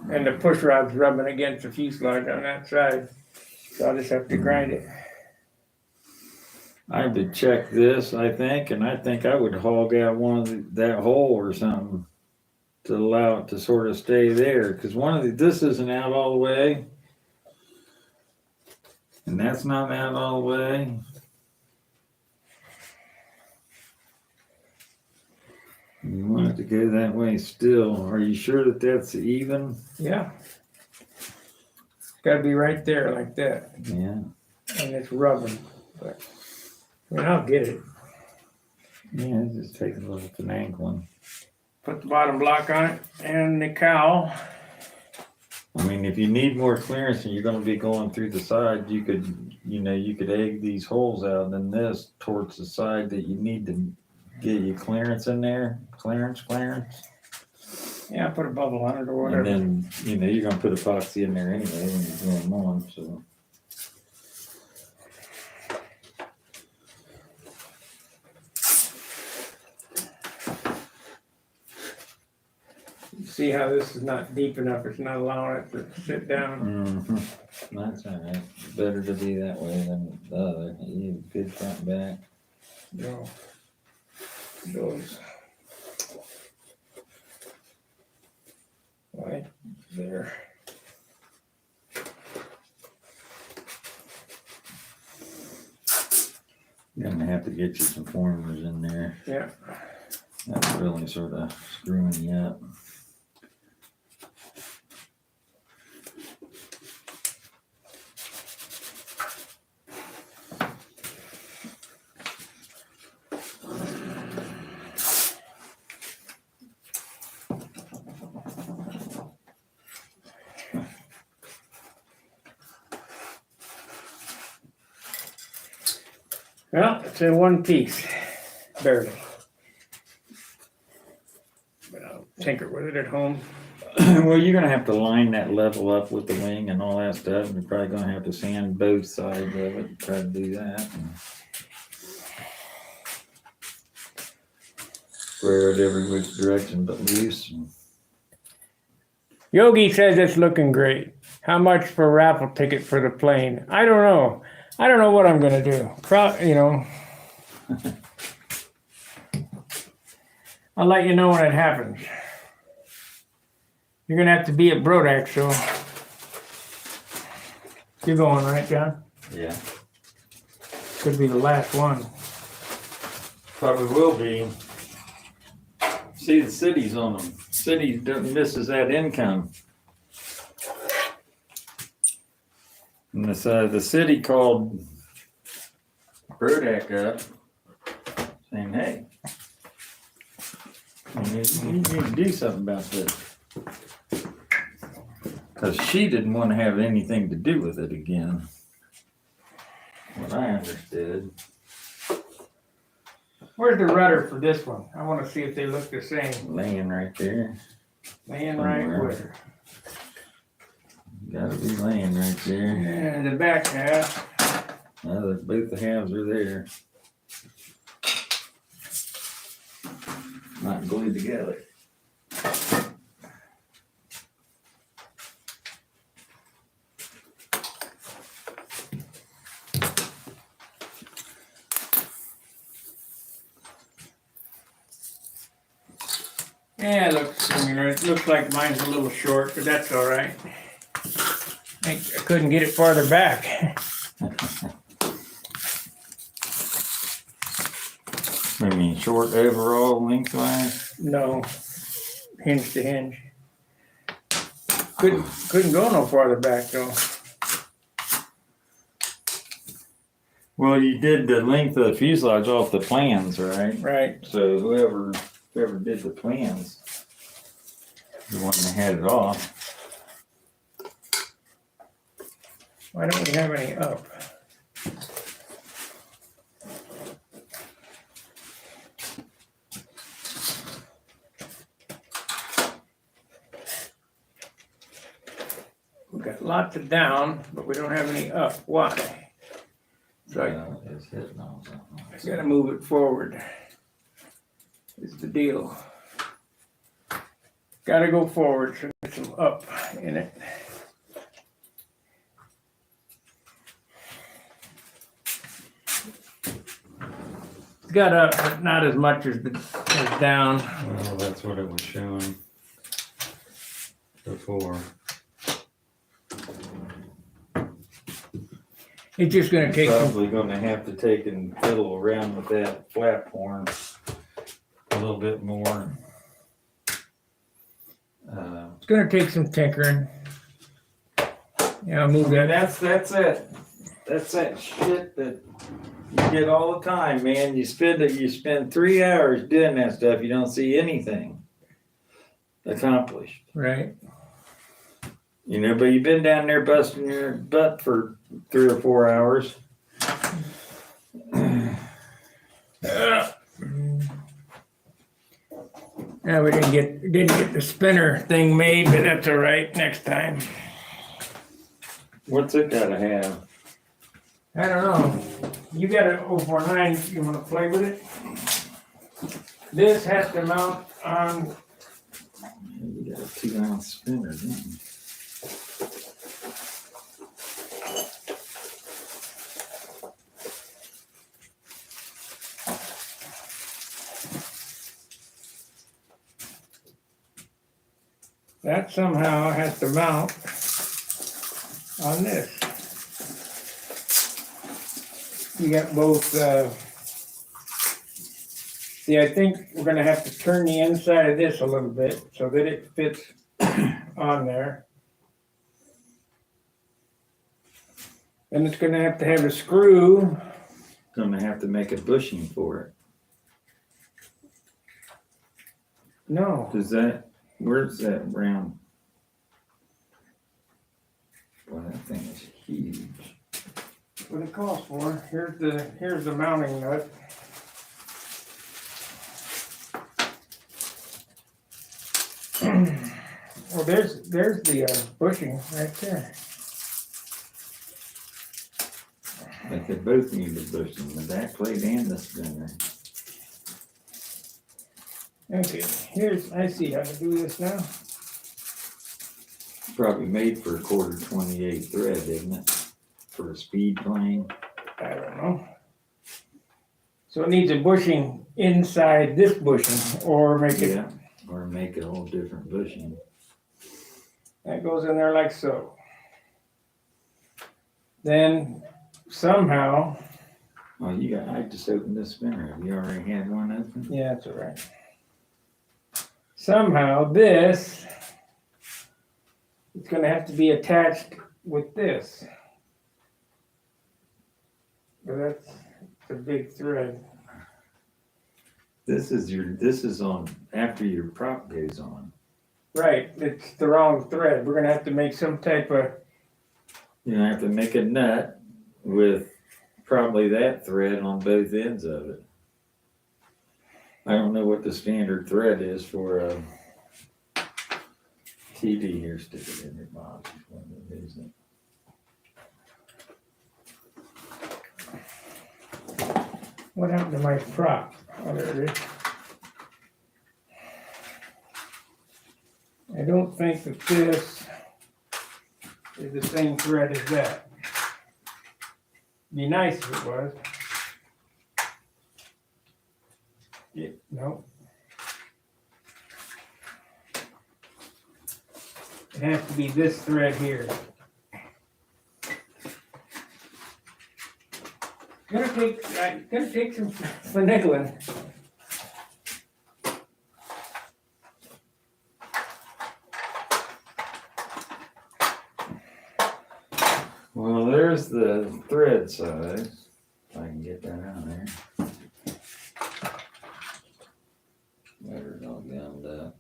And the push rod's rubbing against the fuselage on that side. So I'll just have to grind it. I would check this, I think, and I think I would hog out that hole or something to allow it to sort of stay there, because this isn't out all the way. And that's not out all the way. You want it to go that way still. Are you sure that that's even? Yeah. It's gotta be right there like that. Yeah. And it's rubbing. But I mean, I'll get it. Yeah, it just takes a little finagling. Put the bottom block on it and the cowl. I mean, if you need more clearance and you're gonna be going through the side, you could egg these holes out and this towards the side that you need to get your clearance in there. Clearance. Yeah, put a bubble on it or whatever. And then, you're gonna put epoxy in there anyway when you're going on, so. See how this is not deep enough. It's not allowing it to sit down. That's all right. Better to be that way than the other. You have good front and back. No. Those. Right. get you some formers in there. Yeah. That's really sort of screwing you up. Well, it's in one piece, barely. But I'll tinker with it at home. Well, you're gonna have to line that level up with the wing and all that stuff. You're probably gonna have to sand both sides of it and try to do that. Square it every which direction but loose. Yogi says it's looking great. How much for a raffle ticket for the plane? I don't know. I don't know what I'm gonna do. I'll let you know when it happens. You're gonna have to be at Brodak, so you're going, right, John? Yeah. Could be the last one. Probably will be. See, the city's on them. City misses that income. And the city called Brodak up saying, hey, you need to do something about this. Because she didn't want to have anything to do with it again. What I understood. Where's the rudder for this one? I want to see if they look the same. Laying right there. Laying right where? Gotta be laying right there. Yeah, the back half. Both the halves are there. Not glued together. Yeah, it looks similar. It looks like mine's a little short, but that's all right. I couldn't get it farther back. I mean, short overall lengthwise. No, hinge to hinge. Couldn't go no farther back though. Well, you did the length of the fuselage off the plans, right? Right. So whoever did the plans, the one that had it off. Why don't we have any up? We got lots of down, but we don't have any up. Why? So It's hitting on something. I gotta move it forward. Is the deal. Gotta go forward so there's some up in it. It's got up, but not as much as down. Well, that's what it was showing before. It's just gonna take some, Probably gonna have to take and fiddle around with that flap horn a little bit more. it's gonna take some tinkering. Yeah, I'll move that. That's it. That's that shit that you get all the time, man. You spend 3 hours doing that stuff. You don't see anything accomplished. Right. You know, but you've been down there busting your butt for 3 or 4 hours. Yeah, we didn't get the spinner thing made, but that's all right. Next time. What's it gotta have? I don't know. You got an 049. You want to play with it? This has to mount on. You got a 2-ounce spinner, didn't you? That somehow has to mount on this. You got both See, I think we're gonna have to turn the inside of this a little bit so that it fits on there. And it's gonna have to have a screw. Gonna have to make a bushing for it. No, Where's that round? Boy, that thing is huge. what it calls for. Here's the mounting nut. Well, there's the bushing right there. But they both need a bushing, the back plate and the spinner. Okay, I see how to do this now. Probably made for a 1/4 thread, isn't it? For a speed plane. I don't know. So it needs a bushing inside this bushing, or make it, Yeah, or make a whole different bushing. that goes in there like so. Then somehow, Oh, I just opened the spinner. Have you already had one open? yeah, that's all right. Somehow this is gonna have to be attached with this. But that's a big thread. This is on after your prop goes on. Right, it's the wrong thread. We're gonna have to make some type of, You have to make a nut with probably that thread on both ends of it. I don't know what the standard thread is for a TD here. Stick it in your box. Isn't what happened to my prop? Oh, there it is. I don't think that this is the same thread as that. Be nice if it was. Yeah, no. It has to be this thread here. Gonna take some finagling. Well, there's the thread size. If I can get that out there. Better not gummed up.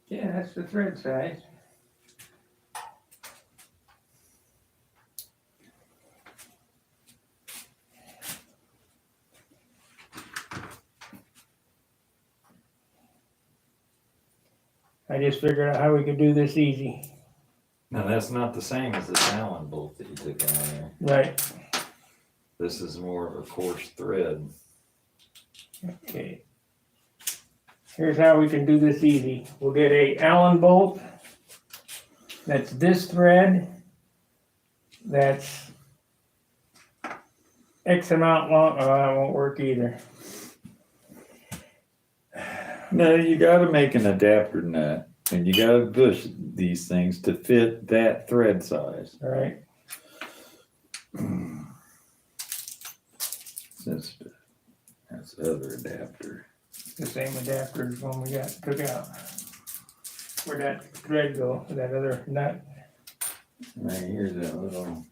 Yeah, that's the thread size. I just figured out how we could do this easy. Now that's not the same as the Allen bolt that you took out of there. Right. This is more of a coarse thread. Okay. Here's how we can do this easy. We'll get a Allen bolt. That's this thread. That's X amount long. Oh, that won't work either. No, you gotta make an adapter nut and you gotta bush these things to fit that thread size. All right. That's the other adapter. The same adapter as one we took out. Where'd that thread go? That other nut? Right here's that little.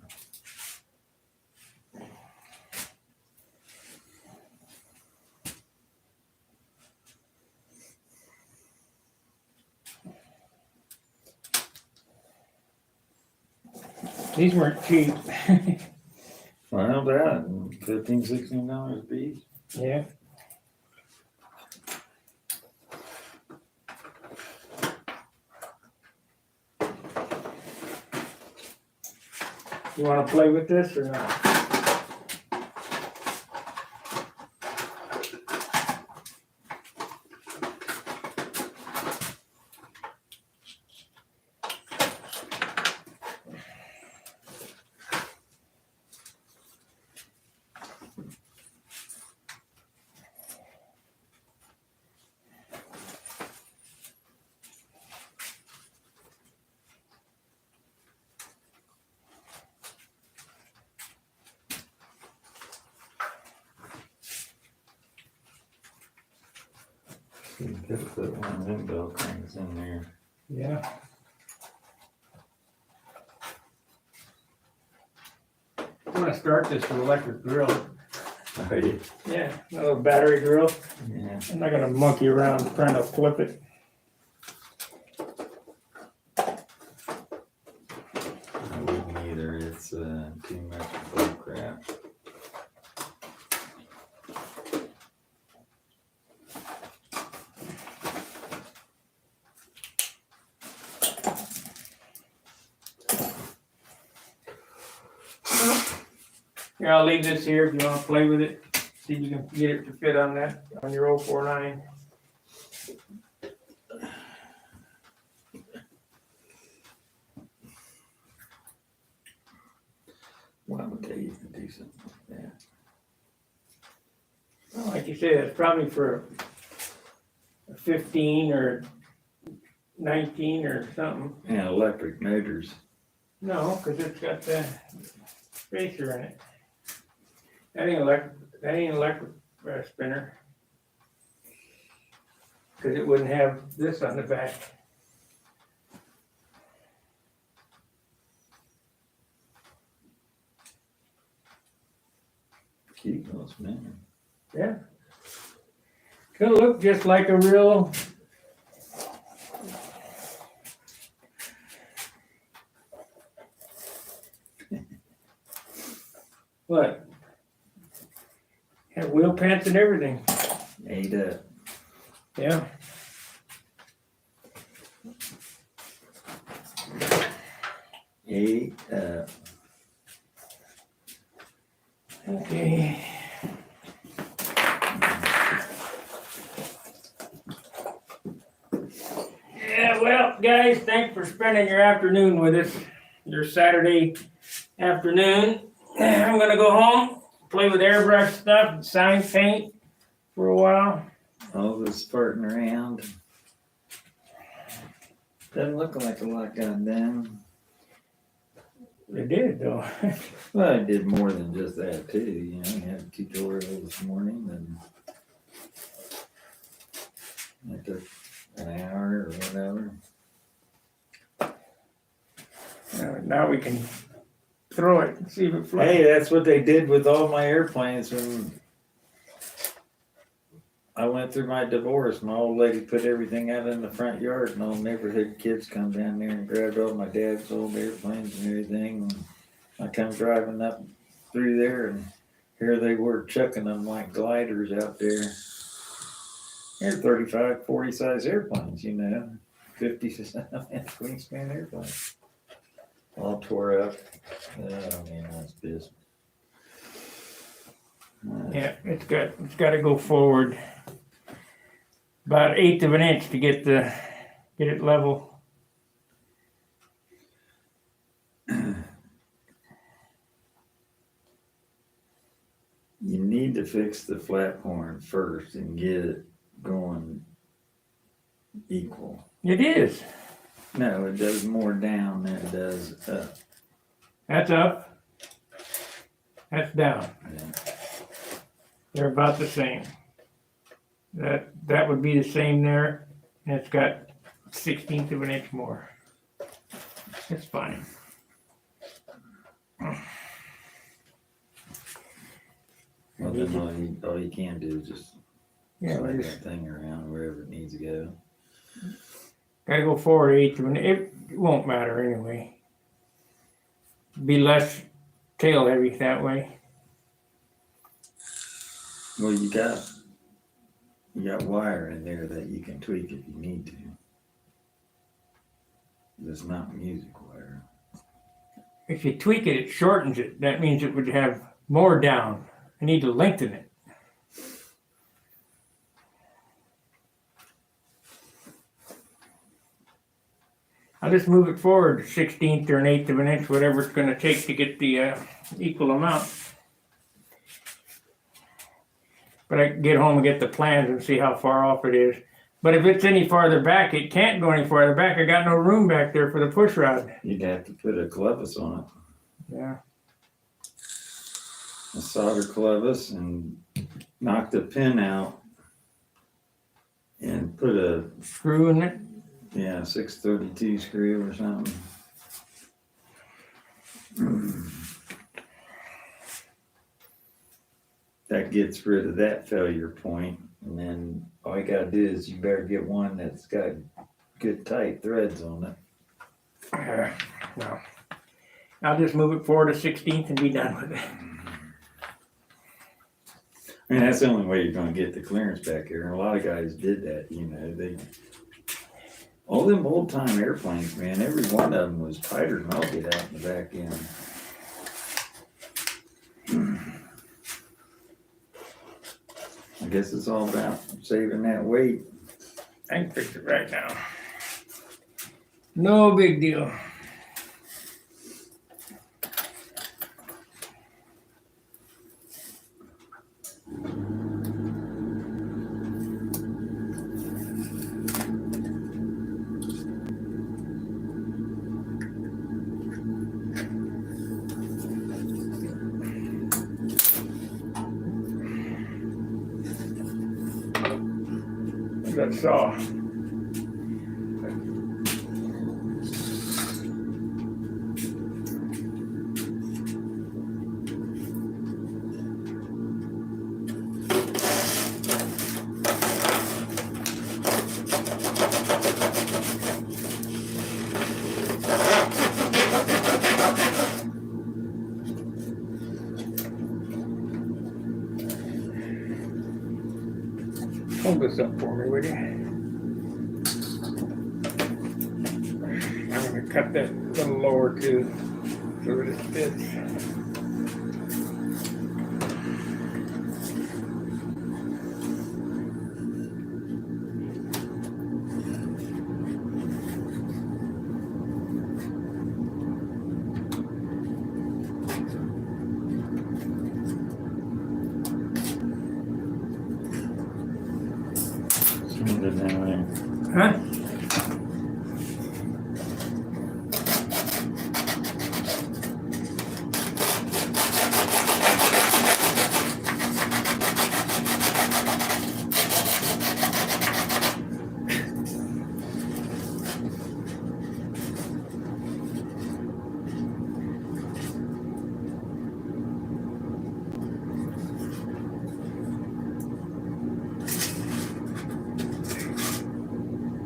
These weren't cheap. Well, that $15, $16 a piece. Yeah. You want to play with this or not? You could put one of them bell cranks in there. Yeah. I want to start this with electric grill. Oh, yeah. Yeah, a little battery grill. Yeah. I'm not gonna monkey around trying to flip it. I wouldn't either. It's too much bull crap. Here, I'll leave this here if you wanna play with it. See if you can get it to fit on that, on your 049. Why would they even do something like that? Well, like you say, it's probably for a 15 or 19 or something. Yeah, electric motors. No, because it's got the spacer in it. That ain't electric spinner. Because it wouldn't have this on the back. Keep those men. Yeah. It's gonna look just like a real. What? Have wheel pants and everything. Ate up. Yeah. Ate up. Okay. Yeah, well, guys, thanks for spending your afternoon with us. Your Saturday afternoon. I'm gonna go home, play with airbrush stuff and sign paint for a while. All this farting around. Doesn't look like a lot got done. It did though. Well, I did more than just that too. You know, I had a tutorial this morning and it took an hour or whatever. Now we can throw it and see if it flies. Hey, that's what they did with all my airplanes when I went through my divorce. My old lady put everything out in the front yard, and all neighborhood kids come down there and grabbed all my dad's old airplanes and everything. And I come driving up through there, and here they were chucking them like gliders out there. They're 35, 40 size airplanes, you know, 50 wingspan airplanes. All tore up. Oh man, I was pissed. Yeah, it's got to go forward about 1/8 of an inch to get it level. You need to fix the flap horn first and get it going equal. It is. No, it does more down than it does up. That's up. That's down. Yeah. They're about the same. That would be the same there, and it's got 1/16 of an inch more. It's fine. Well, then all you can do is just Yeah, slide we that thing around wherever it needs to go. gotta go forward 1/8 of an inch. It won't matter anyway. Be less tail heavy that way. Well, you got wire in there that you can tweak if you need to. It's not music wire. If you tweak it, it shortens it. That means it would have more down. I need to lengthen it. I'll just move it forward 1/16 or 1/8 of an inch, whatever it's going to take to get the equal amount. But I can get home and get the plans and see how far off it is. But if it's any farther back, it can't go any farther back. I got no room back there for the push rod. You'd have to put a clevis on it. Yeah. A solder clevis and knock the pin out and put a, Screw in it. 632 screw or something. That gets rid of that failure point, and then all you gotta do is you better get one that's got good tight threads on it. No. I'll just move it forward to 16th and be done with it. I mean, that's the only way you're gonna get the clearance back here, and a lot of guys did that, all them old time airplanes, man, every one of them was tighter than I'll get out in the back end. I guess it's all about saving that weight. I can fix it right now. No big deal. That saw. Hold this up for me, will you? I'm gonna cut that little lower too, so that it fits. Huh?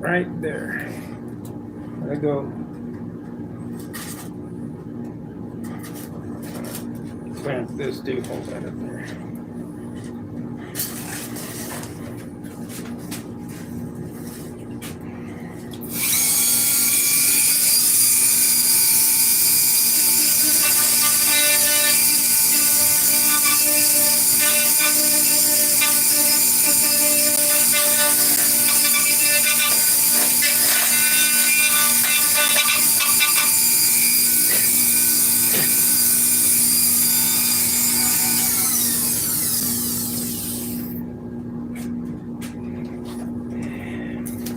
Right there. There we go. Clamp this too, hold that up there.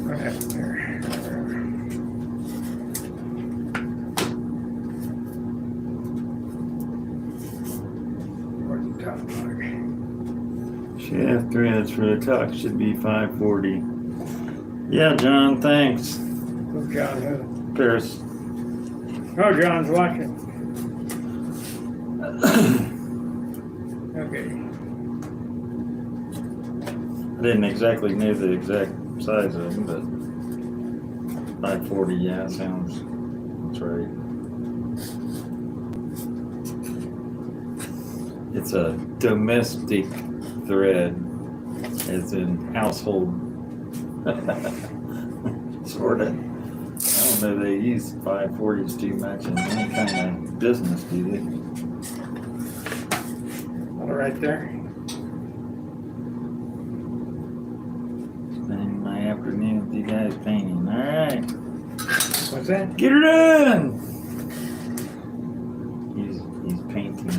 Right there. Where's the top plug? Shaft threads for the tuck should be 540. Yeah, John, thanks. Who, John, who? Paris. Oh, John's watching. Okay. I didn't exactly know the exact size of them, but 540, yeah, that's right. It's a domestic thread, as in household. Sorta. I don't know they use 540s too much in any kind of business, do they? All right there. Spending my afternoon with you guys painting. All right. What's that? Get her done! He's painting.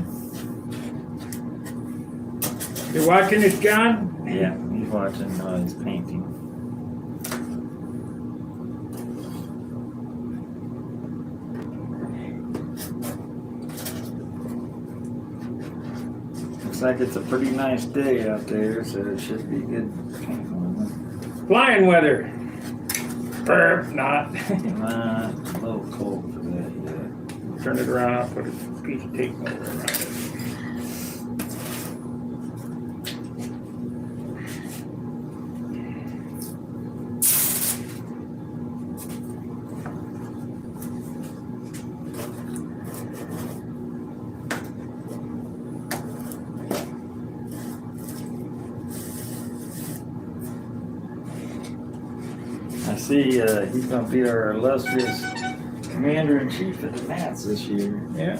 You watching this, John? Yeah, he's watching while he's painting. Looks like it's a pretty nice day out there, so it should be good painting on them. Flying weather. Or not. Nah, it's a little cold for that yet. Turn it around, I'll put a piece of tape over around it. I see he's gonna be our illustrious commander-in-chief of the Nats this year. Yeah.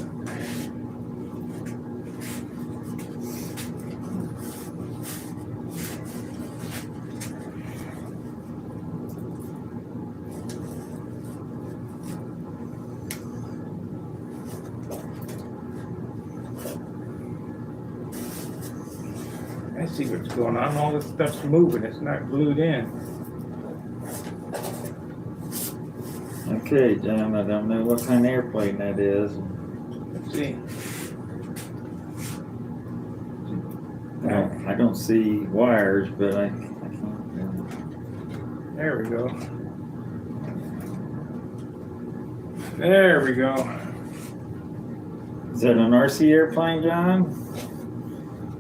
I see what's going on. All this stuff's moving. It's not glued in. Okay, John, I don't know what kind of airplane that is. Let's see. I don't see wires, but I can't. There we go. There we go. Is that an RC airplane, John?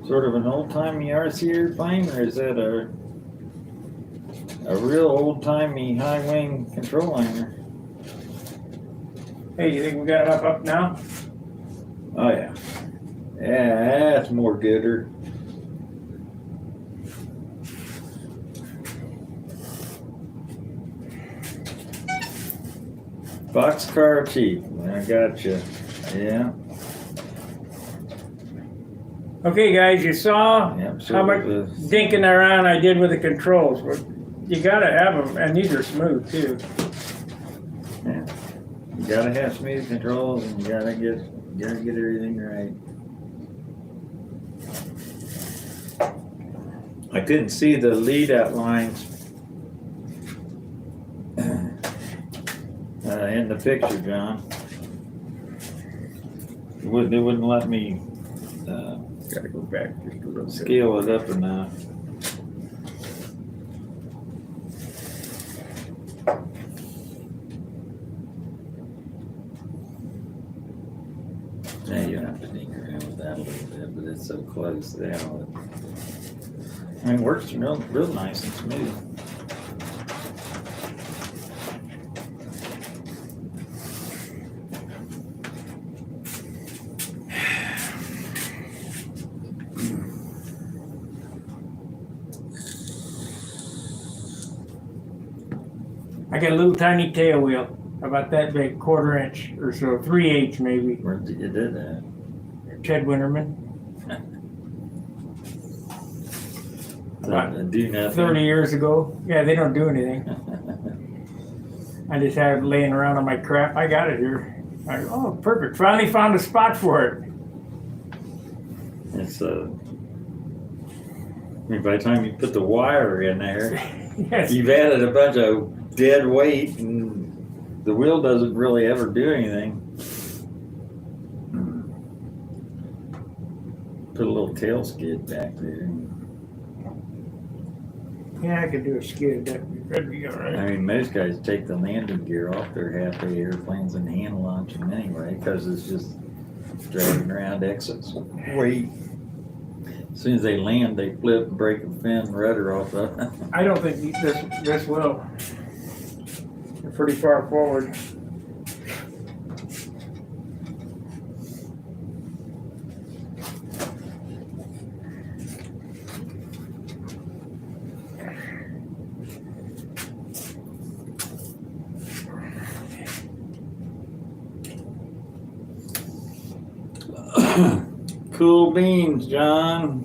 Sort of an old-timey RC airplane, or is that a real old-timey high-wing control liner? Hey, you think we got enough up now? Oh yeah. Yeah, that's more gooder. Boxcar Chief, I got you. Yeah. Okay, guys, you saw Yep. how much dinking around I did with the controls. Well, you gotta have them, and these are smooth too. Yeah. You gotta have smooth controls, and you gotta get everything right. I couldn't see the lead out lines in the picture, John. They wouldn't let me Gotta go back just a little bit. scale it up enough. Now you have to dig around with that a little bit, but it's so close now. I mean, it works real nice and smooth. I got a little tiny tail wheel, about that big, 1/4 inch or so, 3/8 maybe. Where did you do that? Ted Winterman, Do nothing. 30 years ago. Yeah, they don't do anything. I just had it laying around on my crap. I got it here. Oh, perfect. Finally found a spot for it. It's I mean, by the time you put the wire in there, Yes. you've added a bunch of dead weight, and the wheel doesn't really ever do anything. Put a little tail skid back there. Yeah, I could do a skid. That'd be all right. I mean, most guys take the landing gear off their half-day airplanes and hand launch them anyway, because it's just dragging around excess weight. As soon as they land, they flip and break the fin rudder off of it. I don't think this will. They're pretty far forward. Cool beans, John.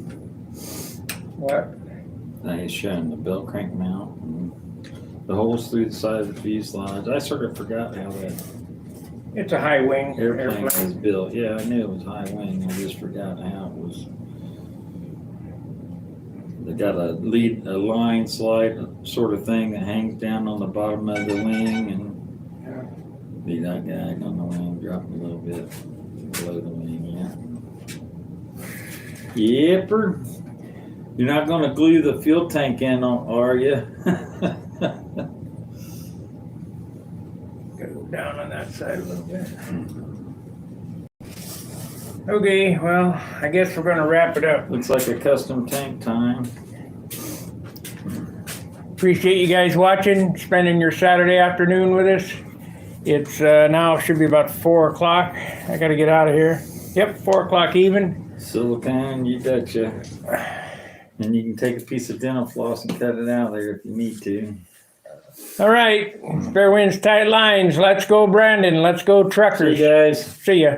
What? He's showing the belt crank mount and the holes through the side of the fuselage. I sort of forgot how that It's a high wing airplane was built. Yeah, I knew it was high wing. I just forgot how it was. They got a line slide sort of thing that hangs down on the bottom of the wing, and be that guy on the wing, dropping a little bit below the wing. Yeah. Yepper. You're not gonna glue the fuel tank in, are you? Gotta go down on that side a little bit. Okay, well, I guess we're gonna wrap it up. Looks like a custom tank time. Appreciate you guys watching, spending your Saturday afternoon with us. It's now should be about 4 o'clock. I gotta get out of here. Yep, 4 o'clock even. Silicone, you betcha. And you can take a piece of dental floss and cut it out there if you need to. All right, fair winds, tight lines. Let's go, Brandon. Let's go, See truckers. you guys. See ya.